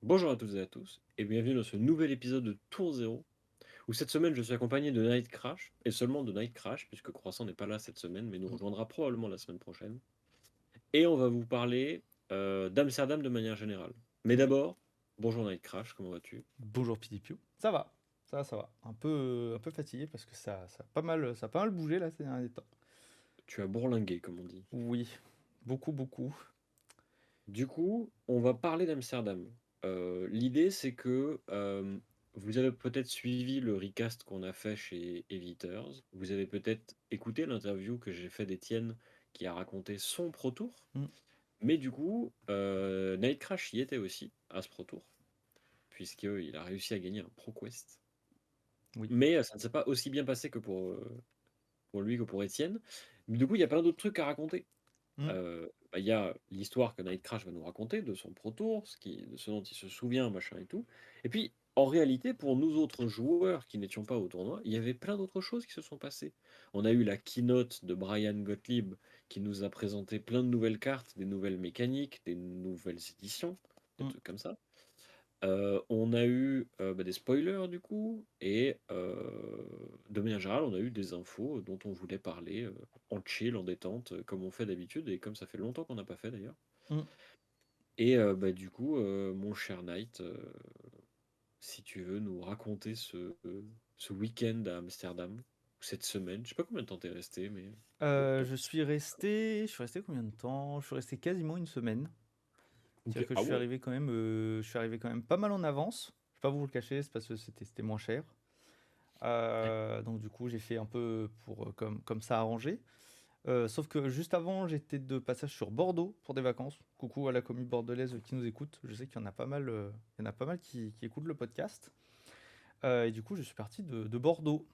Bonjour à toutes et à tous, et bienvenue dans ce nouvel épisode de Tour Zéro, où cette semaine je suis accompagné de Night Crash, et seulement de Night Crash, puisque Croissant n'est pas là cette semaine, mais nous Mmh. rejoindra probablement la semaine prochaine. Et on va vous parler d'Amsterdam de manière générale. Mais Oui. d'abord, bonjour Night Crash, comment vas-tu? Bonjour Pidipiu. Ça va, ça va. Un peu fatigué parce que ça a pas mal bougé là ces derniers temps. Tu as bourlingué, comme on dit. Oui, beaucoup, beaucoup. Du coup, on va parler d'Amsterdam. L'idée, c'est que vous avez peut-être suivi le recast qu'on a fait chez Eviters. Vous avez peut-être écouté l'interview que j'ai fait d'Étienne qui a raconté son Pro Tour. Mm. Mais du coup, Night Crash y était aussi à ce Pro Tour, puisqu'il a réussi à gagner un Pro Quest. Oui. Mais ça ne s'est pas aussi bien passé que pour lui que pour Étienne. Mais du coup, il y a plein d'autres trucs à raconter. Mm. Il y a l'histoire que Night Crash va nous raconter de son Pro Tour, de ce dont il se souvient, machin et tout. Et puis, en réalité, pour nous autres joueurs qui n'étions pas au tournoi, il y avait plein d'autres choses qui se sont passées. On a eu la keynote de Brian Gottlieb qui nous a présenté plein de nouvelles cartes, des nouvelles mécaniques, des nouvelles éditions, des Mm. trucs comme ça. On a eu des spoilers du coup, et de manière générale, on a eu des infos dont on voulait parler en chill, en détente, comme on fait d'habitude, et comme ça fait longtemps qu'on n'a pas fait d'ailleurs. Mm. Et du coup, mon cher Knight, si tu veux nous raconter ce week-end à Amsterdam, ou cette semaine, je sais pas combien de temps t'es resté, mais Je suis resté combien de temps? Je suis resté quasiment une semaine. C'est-à-dire ok. que Ah ouais. je suis arrivé quand même pas mal en avance. Je vais pas vous le cacher, c'est parce que c'était moins cher. Donc du coup, j'ai fait un peu pour comme ça arrangé. Sauf que juste avant, j'étais de passage sur Bordeaux pour des vacances. Coucou à la commune bordelaise qui nous écoute. Je sais qu'il y en a pas mal, il y en a pas mal qui écoutent le podcast. Et du coup, je suis parti de Bordeaux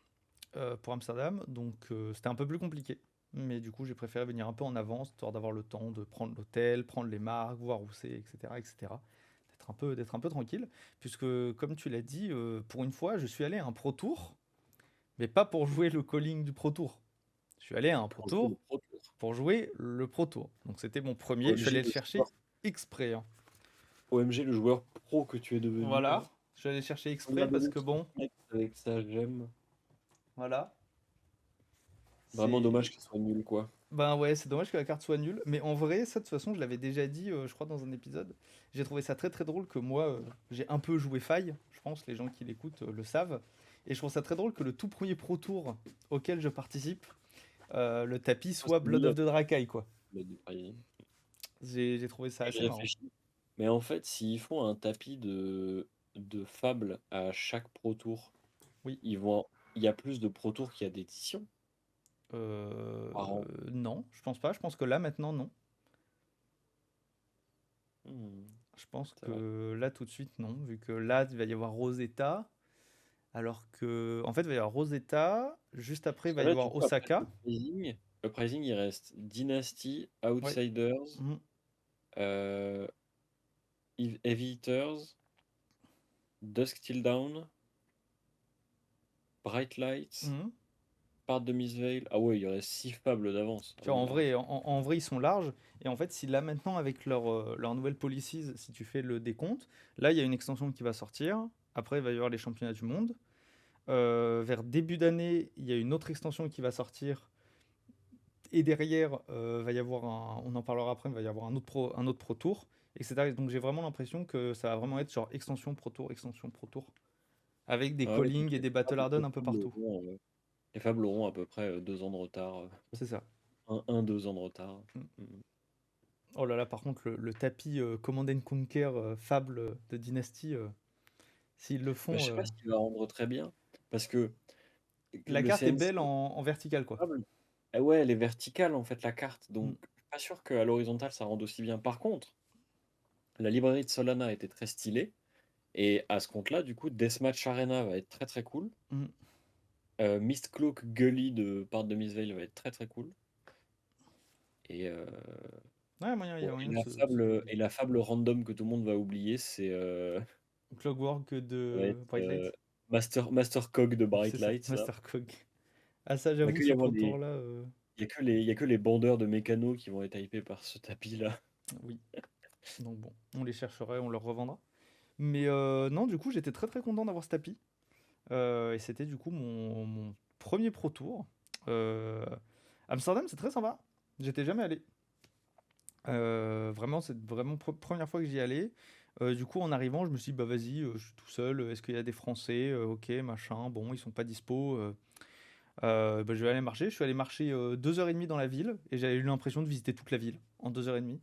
pour Amsterdam. Donc c'était un peu plus compliqué. Mais du coup, j'ai préféré venir un peu en avance, histoire d'avoir le temps de prendre l'hôtel, prendre les marques, voir où c'est, etc., etc. D'être un peu tranquille. Puisque, comme tu l'as dit, pour une fois, je suis allé à un Pro Tour, mais pas pour jouer le calling du Pro Tour. Je suis allé à un Pro Pour jouer le Tour Pro Tour. pour jouer le Pro Tour. Donc c'était mon premier, je suis allé OMG le le chercher joueur, exprès, hein. OMG le joueur pro que tu es devenu là. Voilà, je suis allé le chercher exprès Regarde parce le que bon, mec avec sa gemme. voilà. Vraiment dommage C'est. qu'il soit nul, quoi. Ben ouais, c'est dommage que la carte soit nulle. Mais en vrai, ça de toute façon, je l'avais déjà dit, je crois, dans un épisode. J'ai trouvé ça très très drôle que moi, j'ai un peu joué faille. Je pense les gens qui l'écoutent le savent. Et je trouve ça très drôle que le tout premier Pro Tour auquel je participe, le tapis Ah, soit c'est Blood mis of the Drakai, quoi. le détail. J'ai trouvé ça Et je assez marrant. réfléchis. Mais en fait, s'ils font un tapis de Fable à chaque Pro Tour, Oui. ils vont... il y a plus de Pro Tour qu'il y a d'éditions Euh, par an. non, je pense pas. Je pense que là maintenant, non. Hmm, Je pense c'est vrai. que là, tout de suite, non, vu que là, il va y avoir Rosetta, alors que, en fait, il va y avoir Rosetta, juste après, Parce il que va y là, du avoir coup, après Osaka. le pricing, il reste Dynasty, Ouais. Outsiders, Mhm. euh, Heavy Hitters, Dusk Till Dawn, Bright Lights, Mhm. Part de Miss Veil. Ah ouais, il y aurait 6 fables d'avance. Ah Tu vois, oui, en vrai, large. en vrai, ils sont larges. Et en fait, si là, maintenant, avec leur nouvelle policies, si tu fais le décompte, là, il y a une extension qui va sortir. Après, il va y avoir les championnats du monde. Vers début d'année, il y a une autre extension qui va sortir. Et derrière, va y avoir on en parlera après, il va y avoir un autre Pro Tour, etc. Donc j'ai vraiment l'impression que ça va vraiment être genre extension Pro Tour, avec des Ah ouais, donc callings et des Battle Harden un peu partout. les fables auront à peu près 2 ans de retard. C'est ça. 2 ans de retard. Mm. Mm. Oh là là, par contre, le tapis Command and Conquer Fable de Dynasty, s'ils le Bah, je font, sais pas s'il va rendre très bien. Parce que la le carte est CNC, belle en vertical, quoi. ah ouais, elle est verticale en fait la carte. Mm. Donc je suis pas sûr qu'à l'horizontale ça rende aussi bien. Par contre, la librairie de Solana était très stylée. Et à ce compte-là, du coup, Deathmatch Arena va être très très cool. Mm. Mistcloak Gully de Part de Miss Veil va être très très cool. Et, Ouais, il y a bon, moyen de se et débrouiller. la fable random que tout le monde va oublier, c'est Clockwork ça va de être Bright Light. Master Cog de C'est Bright ça, Lights. Là. Master Cog. Ah ça, Il va j'avoue, que y ce avoir Pro Tour-là, il y a que les bandeurs de mécano qui vont être hypés par ce tapis là. oui. Donc bon, on les cherchera et on leur revendra. Mais non, du coup, j'étais très très content d'avoir ce tapis. Et c'était du coup mon premier Pro Tour. Euh, Amsterdam, c'est très sympa. J'étais jamais allé. Vraiment, c'est vraiment première fois que j'y allais. Du coup, en arrivant, je me suis dit, bah vas-y, je suis tout seul. Est-ce qu'il y a des Français? Ok, machin. Bon, ils sont pas dispo. Bah, je vais aller marcher. Je suis allé marcher 2h30 dans la ville et j'avais eu l'impression de visiter toute la ville en 2h30.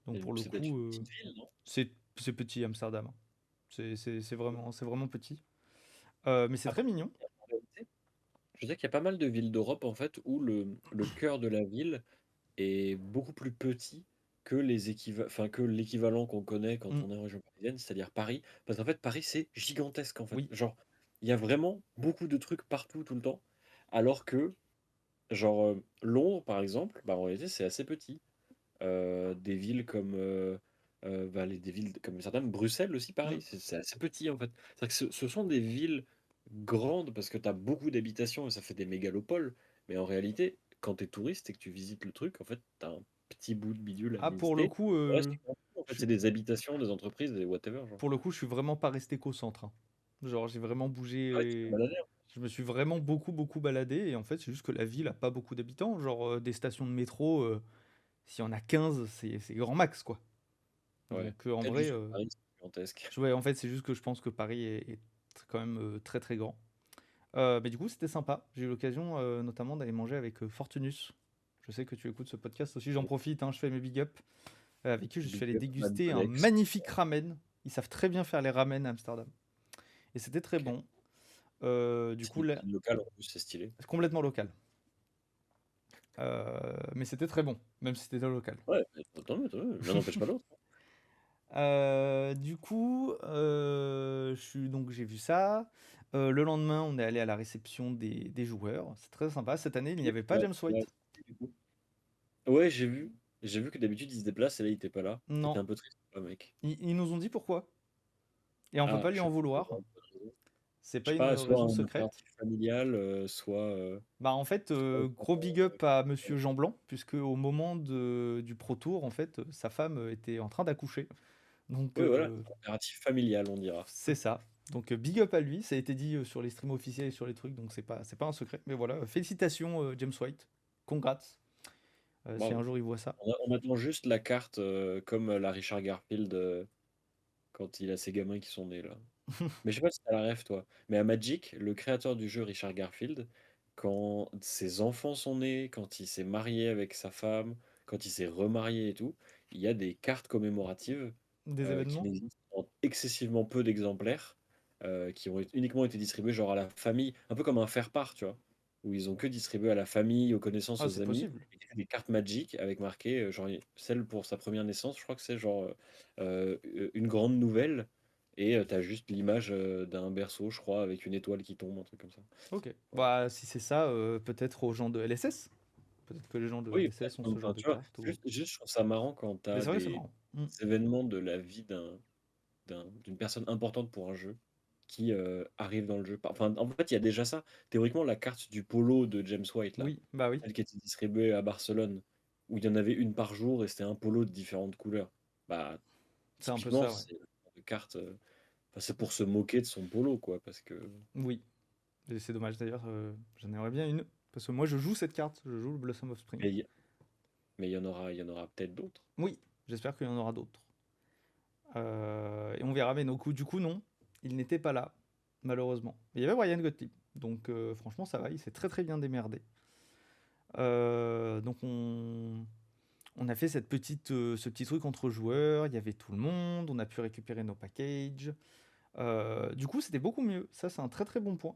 Donc pour le C'est peut-être coup, une petite ville, non? c'est petit Amsterdam. C'est vraiment petit. Mais c'est très Après, mignon. en réalité, je sais qu'il y a pas mal de villes d'Europe en fait où le cœur de la ville est beaucoup plus petit que enfin, que l'équivalent qu'on connaît quand Mm, on est en région parisienne, c'est-à-dire Paris. Parce qu'en fait, Paris, c'est gigantesque en fait. oui, Genre, il y a vraiment beaucoup de trucs partout, tout le temps. Alors que, genre, Londres, par exemple, bah, en réalité, c'est assez petit. Des villes comme, bah, des villes comme certaines, Bruxelles aussi, mm. pareil, c'est assez petit en fait. C'est-à-dire que ce sont des villes grandes parce que tu as beaucoup d'habitations et ça fait des mégalopoles. Mais en réalité, quand tu es touriste et que tu visites le truc, en fait, tu as un petit bout de bidule à Ah, pour le visiter. coup, Le reste, en je fait, suis c'est des habitations, des entreprises, des whatever. Genre. pour le coup, je suis vraiment pas resté qu'au centre, hein. Genre, j'ai vraiment Ah ouais, tu peux te bougé. balader, hein. Je me suis vraiment beaucoup baladé. Et en fait, c'est juste que la ville a pas beaucoup d'habitants. Genre, des stations de métro, s'il y en a 15, c'est grand max, quoi. Ouais. Donc, en Peut-être vrai, juste que Paris, c'est gigantesque. ouais, en fait, c'est juste que je pense que Paris est quand même très très grand. Mais du coup, c'était sympa. J'ai eu l'occasion notamment d'aller manger avec Fortunus. Je sais que tu écoutes ce podcast aussi. J'en profite, hein, je fais mes big up. Avec qui je suis Big allé up, Mad déguster un Codex. magnifique ramen. Ils savent très bien faire les ramen à Amsterdam. Et c'était très Ok. bon. Du C'est coup, une là, cuisine locale en plus, c'est stylé. c'est complètement local. Mais c'était très bon, même si c'était local. Ouais, mais tant mieux, l'un n'empêche pas l'autre. Du coup, donc j'ai vu ça. Le lendemain, on est allé à la réception des joueurs. C'est très sympa. Cette année, il n'y Oui, avait pas ouais, James ouais, White. du coup. Ouais, j'ai vu. J'ai vu que d'habitude il se déplace et là il était pas là. J'étais Non, un peu triste, pour le mec. ils nous ont dit pourquoi. Et on peut Ah, pas lui je en sais pas. vouloir. C'est Je pas sais une pas, soit raison un secrète. impératif familial, soit, Bah en fait, gros big up à Monsieur Jean Blanc, puisque au moment du Pro Tour, en fait, sa femme était en train d'accoucher. Donc oui, voilà, impératif familial, on dira. c'est ça. Donc big up à lui, ça a été dit sur les streams officiels et sur les trucs, donc c'est pas un secret. Mais voilà, félicitations James White, congrats, si un Bravo. jour il voit ça. On attend juste la carte comme la Richard Garfield quand il a ses gamins qui sont nés là. Mais je sais pas si t'as la ref toi. Mais à Magic, le créateur du jeu Richard Garfield, quand ses enfants sont nés, quand il s'est marié avec sa femme, quand il s'est remarié et tout, il y a des cartes commémoratives Des qui événements? n'existent en excessivement peu d'exemplaires, qui ont uniquement été distribués genre à la famille, un peu comme un faire-part, tu vois, où ils ont que distribué à la famille, aux connaissances, Ah, aux c'est amis, possible. et des cartes Magic avec marqué, genre celle pour sa première naissance, je crois que c'est genre une grande nouvelle, et t'as juste l'image d'un berceau, je crois, avec une étoile qui tombe, un truc comme ça. Ok. Voilà. Bah si c'est ça, peut-être aux gens de LSS. Peut-être que les gens de Oui, LSS ont ce genre enfin, de tu vois, carte. Ou... juste, je trouve ça marrant quand tu Mais as c'est vrai, c'est marrant. Mm. des événements de la vie d'une personne importante pour un jeu qui arrive dans le jeu. Enfin, en fait, il y a déjà ça. Théoriquement, la carte du polo de James White, là, Oui, bah oui, celle qui était distribuée à Barcelone, où il y en avait une par jour et c'était un polo de différentes couleurs. Bah, c'est un peu typiquement, ça, ouais. c'est une carte. Enfin, c'est pour se moquer de son polo, quoi, parce que. Oui. Et c'est dommage d'ailleurs, j'en aimerais bien une. Parce que moi je joue cette carte, je joue le Blossom of Spring. Mais mais il y en aura peut-être d'autres. Oui, j'espère qu'il y en aura d'autres. Et on verra, mais du coup, non, il n'était pas là, malheureusement. Mais il y avait Ryan Gottlieb, donc franchement, ça va, il s'est très très bien démerdé. Donc on a fait ce petit truc entre joueurs, il y avait tout le monde, on a pu récupérer nos packages. Du coup, c'était beaucoup mieux. Ça, c'est un très très bon point.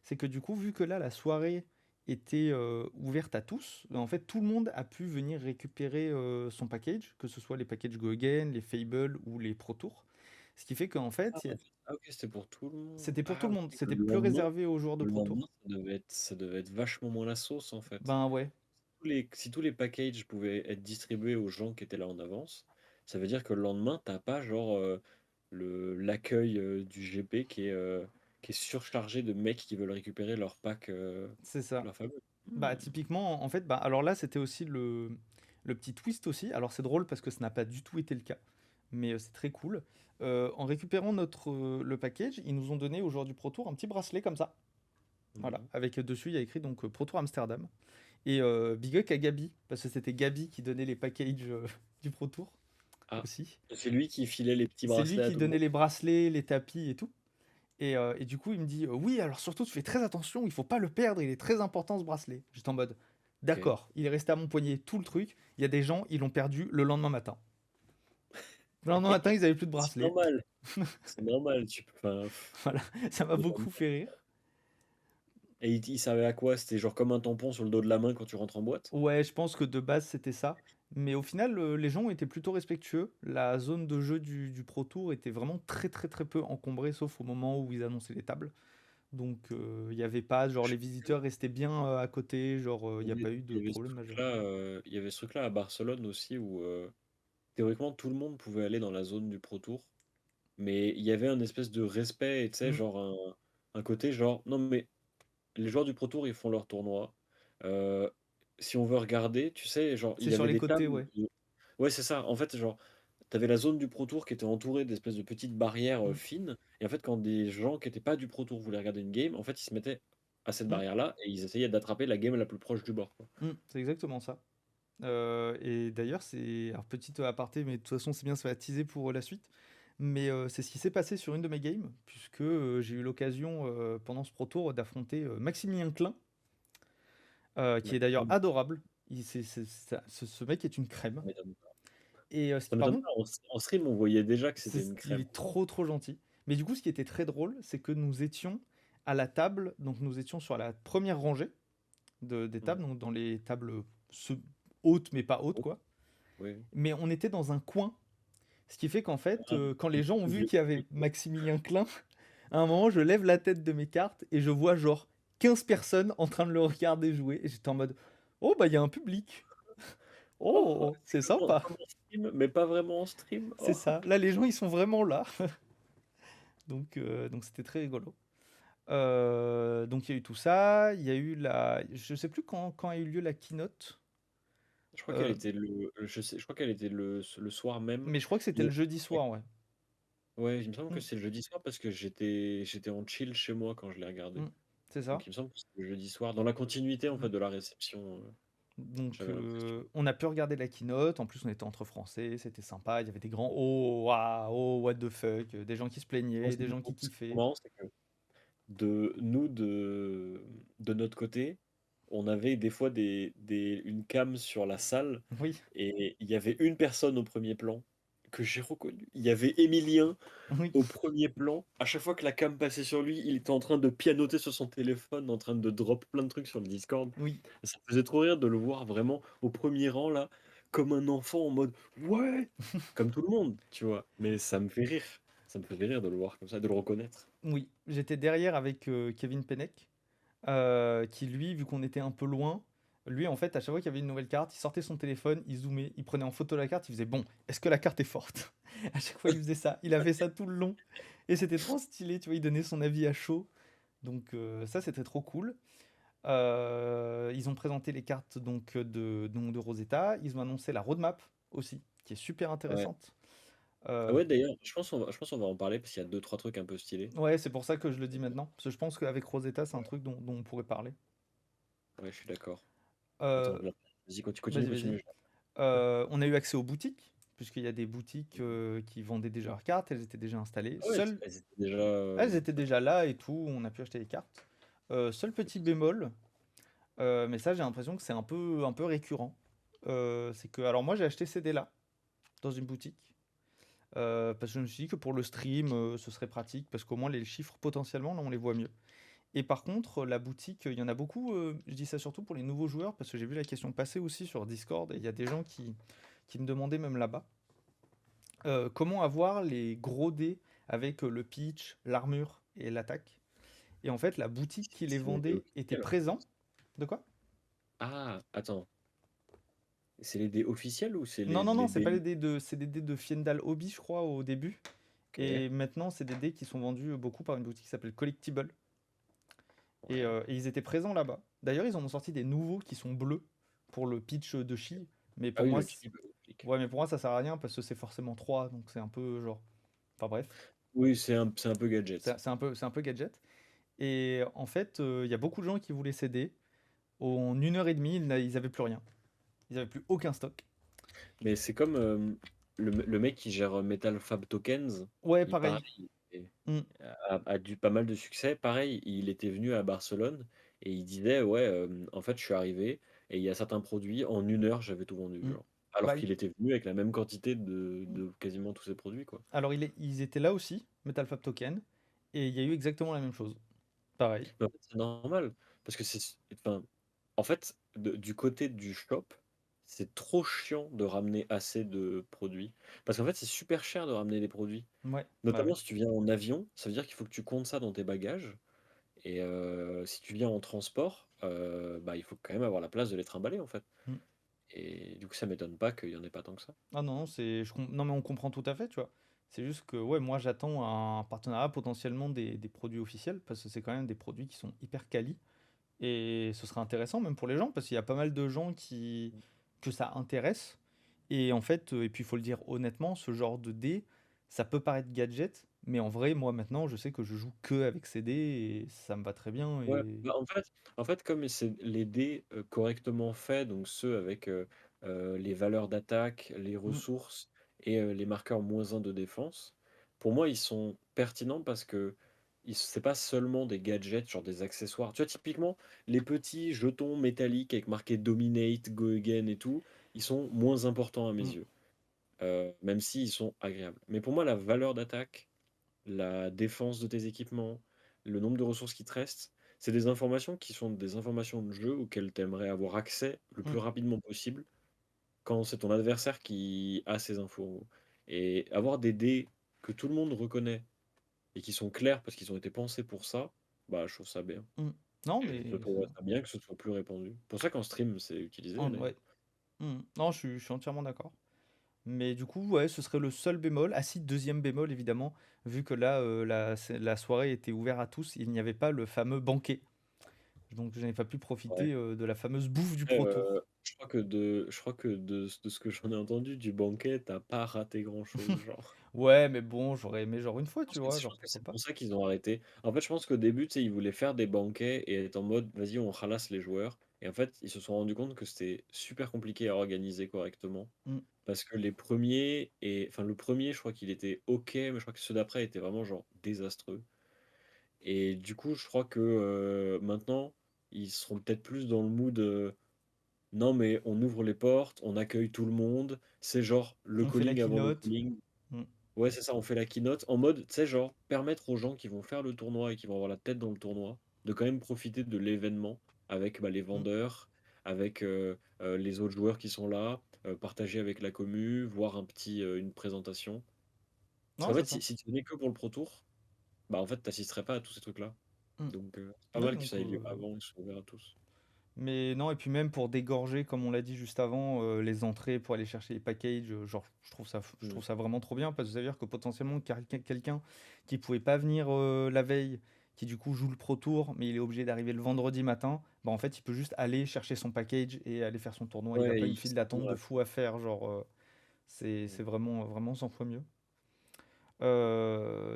C'est que du coup, vu que là, la soirée était ouverte à tous, en fait, tout le monde a pu venir récupérer son package, que ce soit les packages Go Again, les Fable ou les Pro Tour. Ce qui fait qu'en Ah, fait, ah, ok, c'était pour tout le monde. c'était pour tout Ah, le ok. monde. C'était plus réservé aux joueurs de Le Pro lendemain, Tour. ça devait être vachement moins la sauce en fait. Ben ouais, Si tous les packages pouvaient être distribués aux gens qui étaient là en avance, ça veut dire que le lendemain, t'as pas genre l'accueil du GP qui est surchargé de mecs qui veulent récupérer leur pack, c'est ça. leur fameux. Bah Hmm. typiquement, en fait, bah, alors là, c'était aussi le petit twist aussi. Alors c'est drôle parce que ce n'a pas du tout été le cas. mais c'est très cool. En récupérant le package, ils nous ont donné au joueur du Pro Tour un petit bracelet comme ça. Voilà, Mhm. avec dessus, il y a écrit donc Pro Tour Amsterdam. Et big up à Gabi, parce que c'était Gabi qui donnait les packages du Pro Tour Ah, aussi. c'est lui qui filait les petits C'est lui bracelets à qui tout le donnait monde. les bracelets, les tapis et tout. Et du coup, il me dit oui, alors surtout, tu fais très attention, il faut pas le perdre, il est très important ce bracelet. J'étais en mode Ok. d'accord, il est resté à mon poignet tout le truc. Il y a des gens, ils l'ont perdu le lendemain matin. Le lendemain matin, ils avaient plus de C'est bracelet. normal. C'est normal. Enfin, Voilà, ça m'a c'est beaucoup normal. fait rire. Et il servait à quoi? C'était genre comme un tampon sur le dos de la main quand tu rentres en boîte? Ouais, je pense que de base c'était ça. Mais au final, les gens étaient plutôt respectueux. La zone de jeu du Pro Tour était vraiment très très très peu encombrée, sauf au moment où ils annonçaient les tables. Donc il n'y avait pas, genre Je les sais plus. visiteurs restaient bien à côté, genre il n'y a pas eu Il de y avait ce problème majeur. truc-là, il y avait ce truc-là à Barcelone aussi où théoriquement tout le monde pouvait aller dans la zone du Pro Tour, mais il y avait un espèce de respect, et tu sais, Mm. genre un côté genre non mais les joueurs du Pro Tour ils font leur tournoi. Euh, Si on veut regarder, tu sais, genre il C'est y sur avait les des côtés, tables. ouais. Ouais, c'est ça. En fait, genre, t'avais la zone du Pro Tour qui était entourée d'espèces de petites barrières Mm. fines. Et en fait, quand des gens qui n'étaient pas du Pro Tour voulaient regarder une game, en fait, ils se mettaient à cette Mm. barrière-là et ils essayaient d'attraper la game la plus proche du bord, quoi. Mm. C'est exactement ça. Et d'ailleurs, c'est. Alors, petite aparté, mais de toute façon, c'est bien, ça va teaser pour la suite. Mais c'est ce qui s'est passé sur une de mes games, puisque j'ai eu l'occasion pendant ce Pro Tour d'affronter Maximilien Klein, qui est d'ailleurs Maxime, adorable. Ce mec est une crème. ça m'étonne pas. Et Ça par m'étonne contre, pas. En stream, on voyait déjà que c'était une il crème. est trop trop gentil. Mais du coup, ce qui était très drôle, c'est que nous étions à la table, donc nous étions sur la première rangée des Mhm. tables, donc dans les tables se- hautes mais pas hautes Oui, quoi. oui. Mais on était dans un coin, ce qui fait qu'en fait, Ah, quand les gens ont vu j'ai qu'il y avait compris. Maximilien Klein, à un moment, je lève la tête de mes cartes et je vois genre 15 personnes en train de le regarder jouer. Et j'étais en mode, oh bah il y a un public. Oh, Oh, c'est c'est sympa. comme en stream, mais pas vraiment en stream. C'est Oh. ça. Là, les gens, ils sont vraiment là. Donc c'était très rigolo. Donc il y a eu tout ça. Il y a eu la. Je sais plus quand a eu lieu la keynote. Je crois qu'elle euh, était je crois qu'elle était le soir même. mais je crois que c'était le jeudi soir, ouais. Ouais, il me semble que Mm, c'est le jeudi soir parce que j'étais en chill chez moi quand je l'ai regardé. mm, c'est ça. Donc il me semble que c'est le jeudi soir, dans la continuité en Mm. fait de la réception, Donc, j'avais l'impression. on a pu regarder la keynote. En plus, on était entre Français, c'était sympa. Il y avait des grands oh, waouh, oh, what the fuck, des gens qui se Moi, plaignaient, ce qui des est gens qui ce qui est kiffaient. marrant, c'est que de notre côté, on avait des fois une cam sur la salle Oui, et il y avait une personne au premier plan que j'ai reconnu. Il y avait Emilien oui, au premier plan. À chaque fois que la cam passait sur lui, il était en train de pianoter sur son téléphone, en train de drop plein de trucs sur le Discord. oui, Ça me faisait trop rire de le voir vraiment au premier rang là, comme un enfant en mode ouais, comme tout le monde, tu vois. Mais ça me fait rire. Ça me faisait rire de le voir comme ça, de le reconnaître. oui. J'étais derrière avec Kevin Pennec, qui lui, vu qu'on était un peu loin, lui, en fait, à chaque fois qu'il y avait une nouvelle carte, il sortait son téléphone, il zoomait, il prenait en photo la carte, il faisait bon, est-ce que la carte est forte? À chaque fois, il faisait ça. Il a fait ça tout le long. Et c'était trop stylé, tu vois, il donnait son avis à chaud. Donc, ça, c'était trop cool. Ils ont présenté les cartes donc de Rosetta. Ils ont annoncé la roadmap aussi, qui est super Ouais. intéressante. Ah Euh, ouais, d'ailleurs, je pense qu'on va en parler parce qu'il y a deux, trois trucs un peu stylés. ouais, c'est pour ça que je le dis maintenant. Parce que je pense qu'avec Rosetta, c'est un truc dont on pourrait parler. Ouais, je suis d'accord. Euh, Attends, vas-y, continue, vas-y, vas-y. continue. On a eu accès aux boutiques, puisqu'il y a des boutiques qui vendaient déjà leurs cartes, elles étaient déjà installées. Ah ouais, elles étaient déjà. Elles étaient déjà là et tout, on a pu acheter les cartes. Seul petit bémol, mais ça j'ai l'impression que c'est un peu récurrent. C'est que, alors moi j'ai acheté ces dés-là dans une boutique. Parce que je me suis dit que pour le stream, ce serait pratique, parce qu'au moins les chiffres potentiellement, là on les voit mieux. Et par contre, la boutique, il y en a beaucoup, je dis ça surtout pour les nouveaux joueurs, parce que j'ai vu la question passer aussi sur Discord, et il y a des gens qui me demandaient même là-bas, comment avoir les gros dés avec le pitch, l'armure et l'attaque. Et en fait, la boutique qui les C'est les dés vendait était officiels, en fait. présent. De quoi? Ah, attends. C'est les dés officiels ou c'est Non, non, non, les c'est pas dés. les dés c'est des dés de Fiendal Hobby, je crois, au début. Ok. Et maintenant, c'est des dés qui sont vendus beaucoup par une boutique qui s'appelle Collectible. Ouais. Et ils étaient présents là-bas. D'ailleurs, ils en ont sorti des nouveaux qui sont bleus pour le pitch de Chi. Mais Ah pour oui, moi, le type. pratique. Ouais, mais pour moi, ça sert à rien parce que c'est forcément 3, donc c'est un peu genre. Enfin bref, Oui, c'est un peu gadget. c'est un peu gadget. Et en fait, il y a beaucoup de gens qui voulaient céder. En 1 heure et demie, ils avaient plus rien. Ils avaient plus aucun stock. Mais c'est comme le mec qui gère Metal Fab Tokens, Ouais, il pareil. pareil, Mm, a du pas mal de succès. Pareil, il était venu à Barcelone et il disait ouais, en fait, je suis arrivé et il y a certains produits en 1 heure, j'avais tout vendu, mm. genre. Alors Bah, qu'il était venu avec la même quantité de quasiment tous ses produits, quoi. alors, ils étaient là aussi, Metal Fab Token, et il y a eu exactement la même chose. Pareil. Mais en fait, c'est normal parce que enfin, en fait, du côté du shop, c'est trop chiant de ramener assez de produits parce qu'en fait, c'est super cher de ramener les produits. Ouais, bah Notamment ouais. si tu viens en avion, ça veut dire qu'il faut que tu comptes ça dans tes bagages. Et si tu viens en transport, bah, il faut quand même avoir la place de les trimballer en fait. Mm. Et du coup, ça m'étonne pas qu'il y en ait pas tant que ça. Ah non, non, non, mais on comprend tout à fait, tu vois. C'est juste que, ouais, moi, j'attends un partenariat potentiellement des produits officiels, parce que c'est quand même des produits qui sont hyper quali. Et ce serait intéressant même pour les gens, parce qu'il y a pas mal de gens que ça intéresse. Et en fait, et puis il faut le dire honnêtement, ce genre de dés, ça peut paraître gadget, mais en vrai, moi maintenant, je sais que je joue que avec ces dés et ça me va très bien. Ouais, Et... bah, en fait, comme c'est les dés correctement faits, donc ceux avec les valeurs d'attaque, les Mm, ressources et les marqueurs -1 de défense, pour moi, ils sont pertinents parce que c'est pas seulement des gadgets, genre des accessoires. Tu vois, typiquement, les petits jetons métalliques avec marqué Dominate, Go Again et tout, ils sont moins importants à mes mm, yeux, même s'ils sont agréables. Mais pour moi, la valeur d'attaque, la défense de tes équipements, le nombre de ressources qui te restent, c'est des informations qui sont des informations de jeu auxquelles tu aimerais avoir accès le mm, plus rapidement possible quand c'est ton adversaire qui a ces infos, en gros. Et avoir des dés que tout le monde reconnaît et qui sont clairs parce qu'ils ont été pensés pour ça, bah je trouve ça bien. mm. Non, Et je mais trouverais ça bien que ce soit plus répandu. Pour ça qu'en stream, c'est utilisé ouais. d'ailleurs. Mm. Non, je suis entièrement d'accord. Mais du coup, ouais, ce serait le seul bémol. Ah si, deuxième bémol, évidemment, vu que là, la soirée était ouverte à tous, il n'y avait pas le fameux banquet. Donc je n'ai pas pu Ouais. profiter de la fameuse bouffe du Après, Pro Tour. je crois que de ce que j'en ai entendu du banquet, t'as pas raté grand-chose, genre. Ouais, mais bon, j'aurais aimé genre une fois, pense tu que vois, je genre pense que pourquoi c'est pas. pour ça qu'ils ont arrêté. En fait, je pense qu'au début, tu sais, ils voulaient faire des banquets et être en mode, vas-y, on ralasse les joueurs. Et en fait, ils se sont rendus compte que c'était super compliqué à organiser correctement. Mm. Parce que les premiers, enfin, le premier, je crois qu'il était OK, mais je crois que ceux d'après étaient vraiment, genre, désastreux. Et du coup, je crois que maintenant, ils seront peut-être plus dans le mood, non, mais on ouvre les portes, on accueille tout le monde. C'est genre le On fait la calling avant le keynote. calling. Mm. Ouais, c'est ça, on fait la keynote en mode, tu sais, genre, permettre aux gens qui vont faire le tournoi et qui vont avoir la tête dans le tournoi, de quand même profiter de l'événement avec bah, les Mm. vendeurs, avec les autres joueurs qui sont là, partager avec la commu, voir une présentation. Parce Non, qu'en c'est fait, ça. si tu venais que pour le Pro Tour, bah en fait, t'assisterais pas à tous ces trucs-là. Mm. Donc, c'est pas Ouais, mal que donc, ça ait lieu avant et soit ouvert à tous. mais non, et puis même pour dégorger, comme on l'a dit juste avant, les entrées pour aller chercher les packages, genre, je Mm. trouve ça vraiment trop bien parce que ça veut dire que potentiellement quelqu'un qui pouvait pas venir la veille, qui du coup joue le Pro Tour, mais il est obligé d'arriver le vendredi matin, bah en fait il peut juste aller chercher son package et aller faire son tournoi. Il a Ouais, pas une file d'attente de ouais, fou à faire, genre, c'est mm. vraiment, vraiment 100 fois mieux.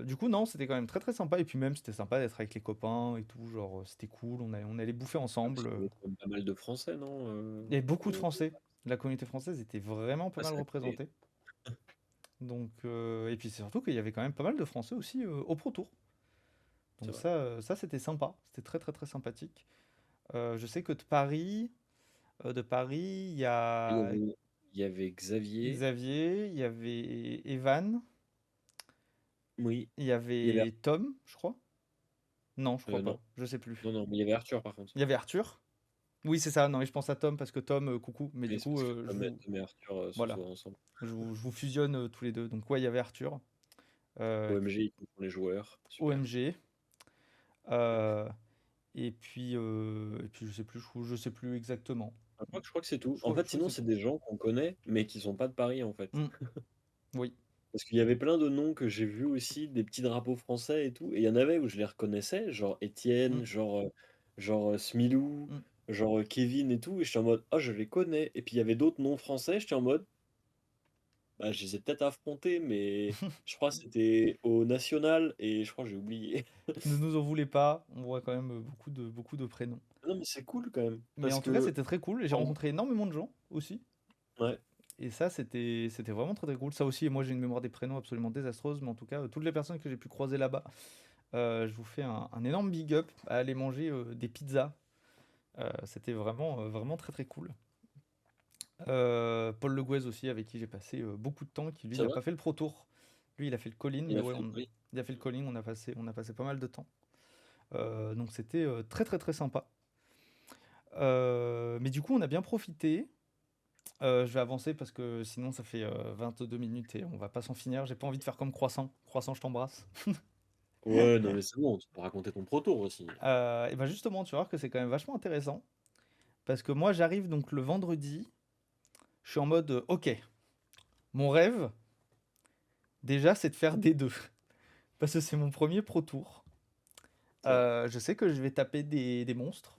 Du coup, non, c'était quand même très très sympa. Et puis même, c'était sympa d'être avec les copains et tout. Genre, c'était cool. On allait bouffer Ah, puis ensemble. il y avait quand même pas mal de Français, non Il y avait beaucoup de Français. La communauté française était vraiment pas Ah, mal ça crée. représentée. Donc, et puis c'est surtout qu'il y avait quand même pas mal de Français aussi au Pro Tour. C'est Donc vrai. ça c'était sympa. C'était très très très sympathique. Je sais que de Paris, il y Il y a avait, il y avait Xavier, Xavier, il y avait Evan, oui, il y il y avait avait Tom, je crois. Non, je crois pas. non, Je sais plus. non, non, mais il y avait Arthur par contre. Il y avait Arthur. Oui, c'est ça. Non, mais je pense à Tom parce que Tom, coucou. Mais du Oui, c'est coup, parce que Tom et Arthur sont voilà, souvent ensemble. je vous fusionne tous les deux. Donc ouais, il y avait Arthur, OMG, ils font les joueurs, super. OMG, euh, et puis je sais plus exactement. Je crois que c'est tout. Je En crois, je fait, crois que sinon, c'est c'est tout. des gens qu'on connaît, mais qui sont pas de Paris, en fait. Hmm, oui. Parce qu'il y avait plein de noms que j'ai vus aussi, des petits drapeaux français et tout. Et il y en avait où je les reconnaissais, genre Hmm, Étienne, genre Smilou, hmm. genre Kevin et tout. Et j'étais en mode, ah, je les connais. Et puis il y avait d'autres noms français, j'étais en mode, Bah, je les ai peut-être affrontés, mais je crois que c'était au national et je crois que j'ai oublié. Ne nous en voulez pas, on voit quand même beaucoup de prénoms. Non, mais c'est cool quand même Mais parce en tout cas, que c'était très cool et j'ai en rencontré énormément de gens aussi. ouais, Et ça, c'était vraiment très très cool. Ça aussi, et moi j'ai une mémoire des prénoms absolument désastreuse, mais en tout cas, toutes les personnes que j'ai pu croiser là-bas, je vous fais un énorme big up à aller manger des pizzas. C'était vraiment très très cool. Paul Le Gouez aussi, avec qui j'ai passé beaucoup de temps, qui lui c'est n'a vrai, pas fait le Pro Tour. Lui, il a fait le calling, il mais a ouais, fait le prix. il a fait le calling, on a passé pas mal de temps. Donc c'était très très très sympa. Mais du coup, on a bien profité. Je vais avancer parce que sinon ça fait 22 minutes et on va pas s'en finir. J'ai pas envie de faire comme Croissant. Croissant, je t'embrasse. Ouais, non, mais c'est bon, tu peux raconter ton pro tour aussi. Et ben justement, tu vas voir que c'est quand même vachement intéressant. Parce que moi, j'arrive donc le vendredi. Je suis en mode, ok, mon rêve, déjà, c'est de faire D2. Parce que c'est mon premier Pro Tour. Ça, Je sais que je vais taper des monstres.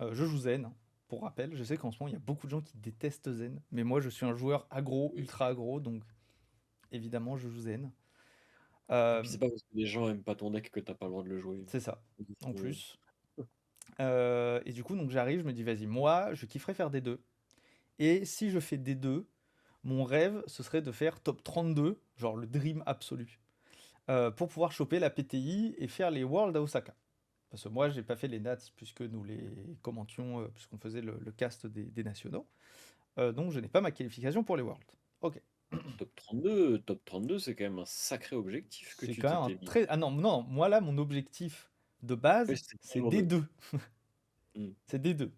Je joue Zen, hein, pour rappel. Je sais qu'en ce moment, il y a beaucoup de gens qui détestent Zen. Mais moi, je suis un joueur aggro, oui. ultra aggro. Donc, évidemment, je joue Zen. Et Euh, puis c'est pas parce que les gens aiment pas ton deck que t'as pas le droit de le jouer. c'est ça, en Heu, plus. Et du coup, donc j'arrive, je me dis, vas-y, moi, je kifferais faire D2. Et si je fais D2, mon rêve, ce serait de faire top 32, genre le dream absolu, pour pouvoir choper la PTI et faire les Worlds à Osaka. Parce que moi, j'ai pas fait les Nats puisque nous les commentions, puisqu'on faisait le cast des nationaux. Donc, je n'ai pas ma qualification pour les Worlds. Ok. top 32, c'est quand même un sacré objectif que C'est tu quand même un t'étais mis. très. Ah non, non, moi là, mon objectif de Oui, base, c'était c'est toujours 2. D2. Mmh. C'est D2.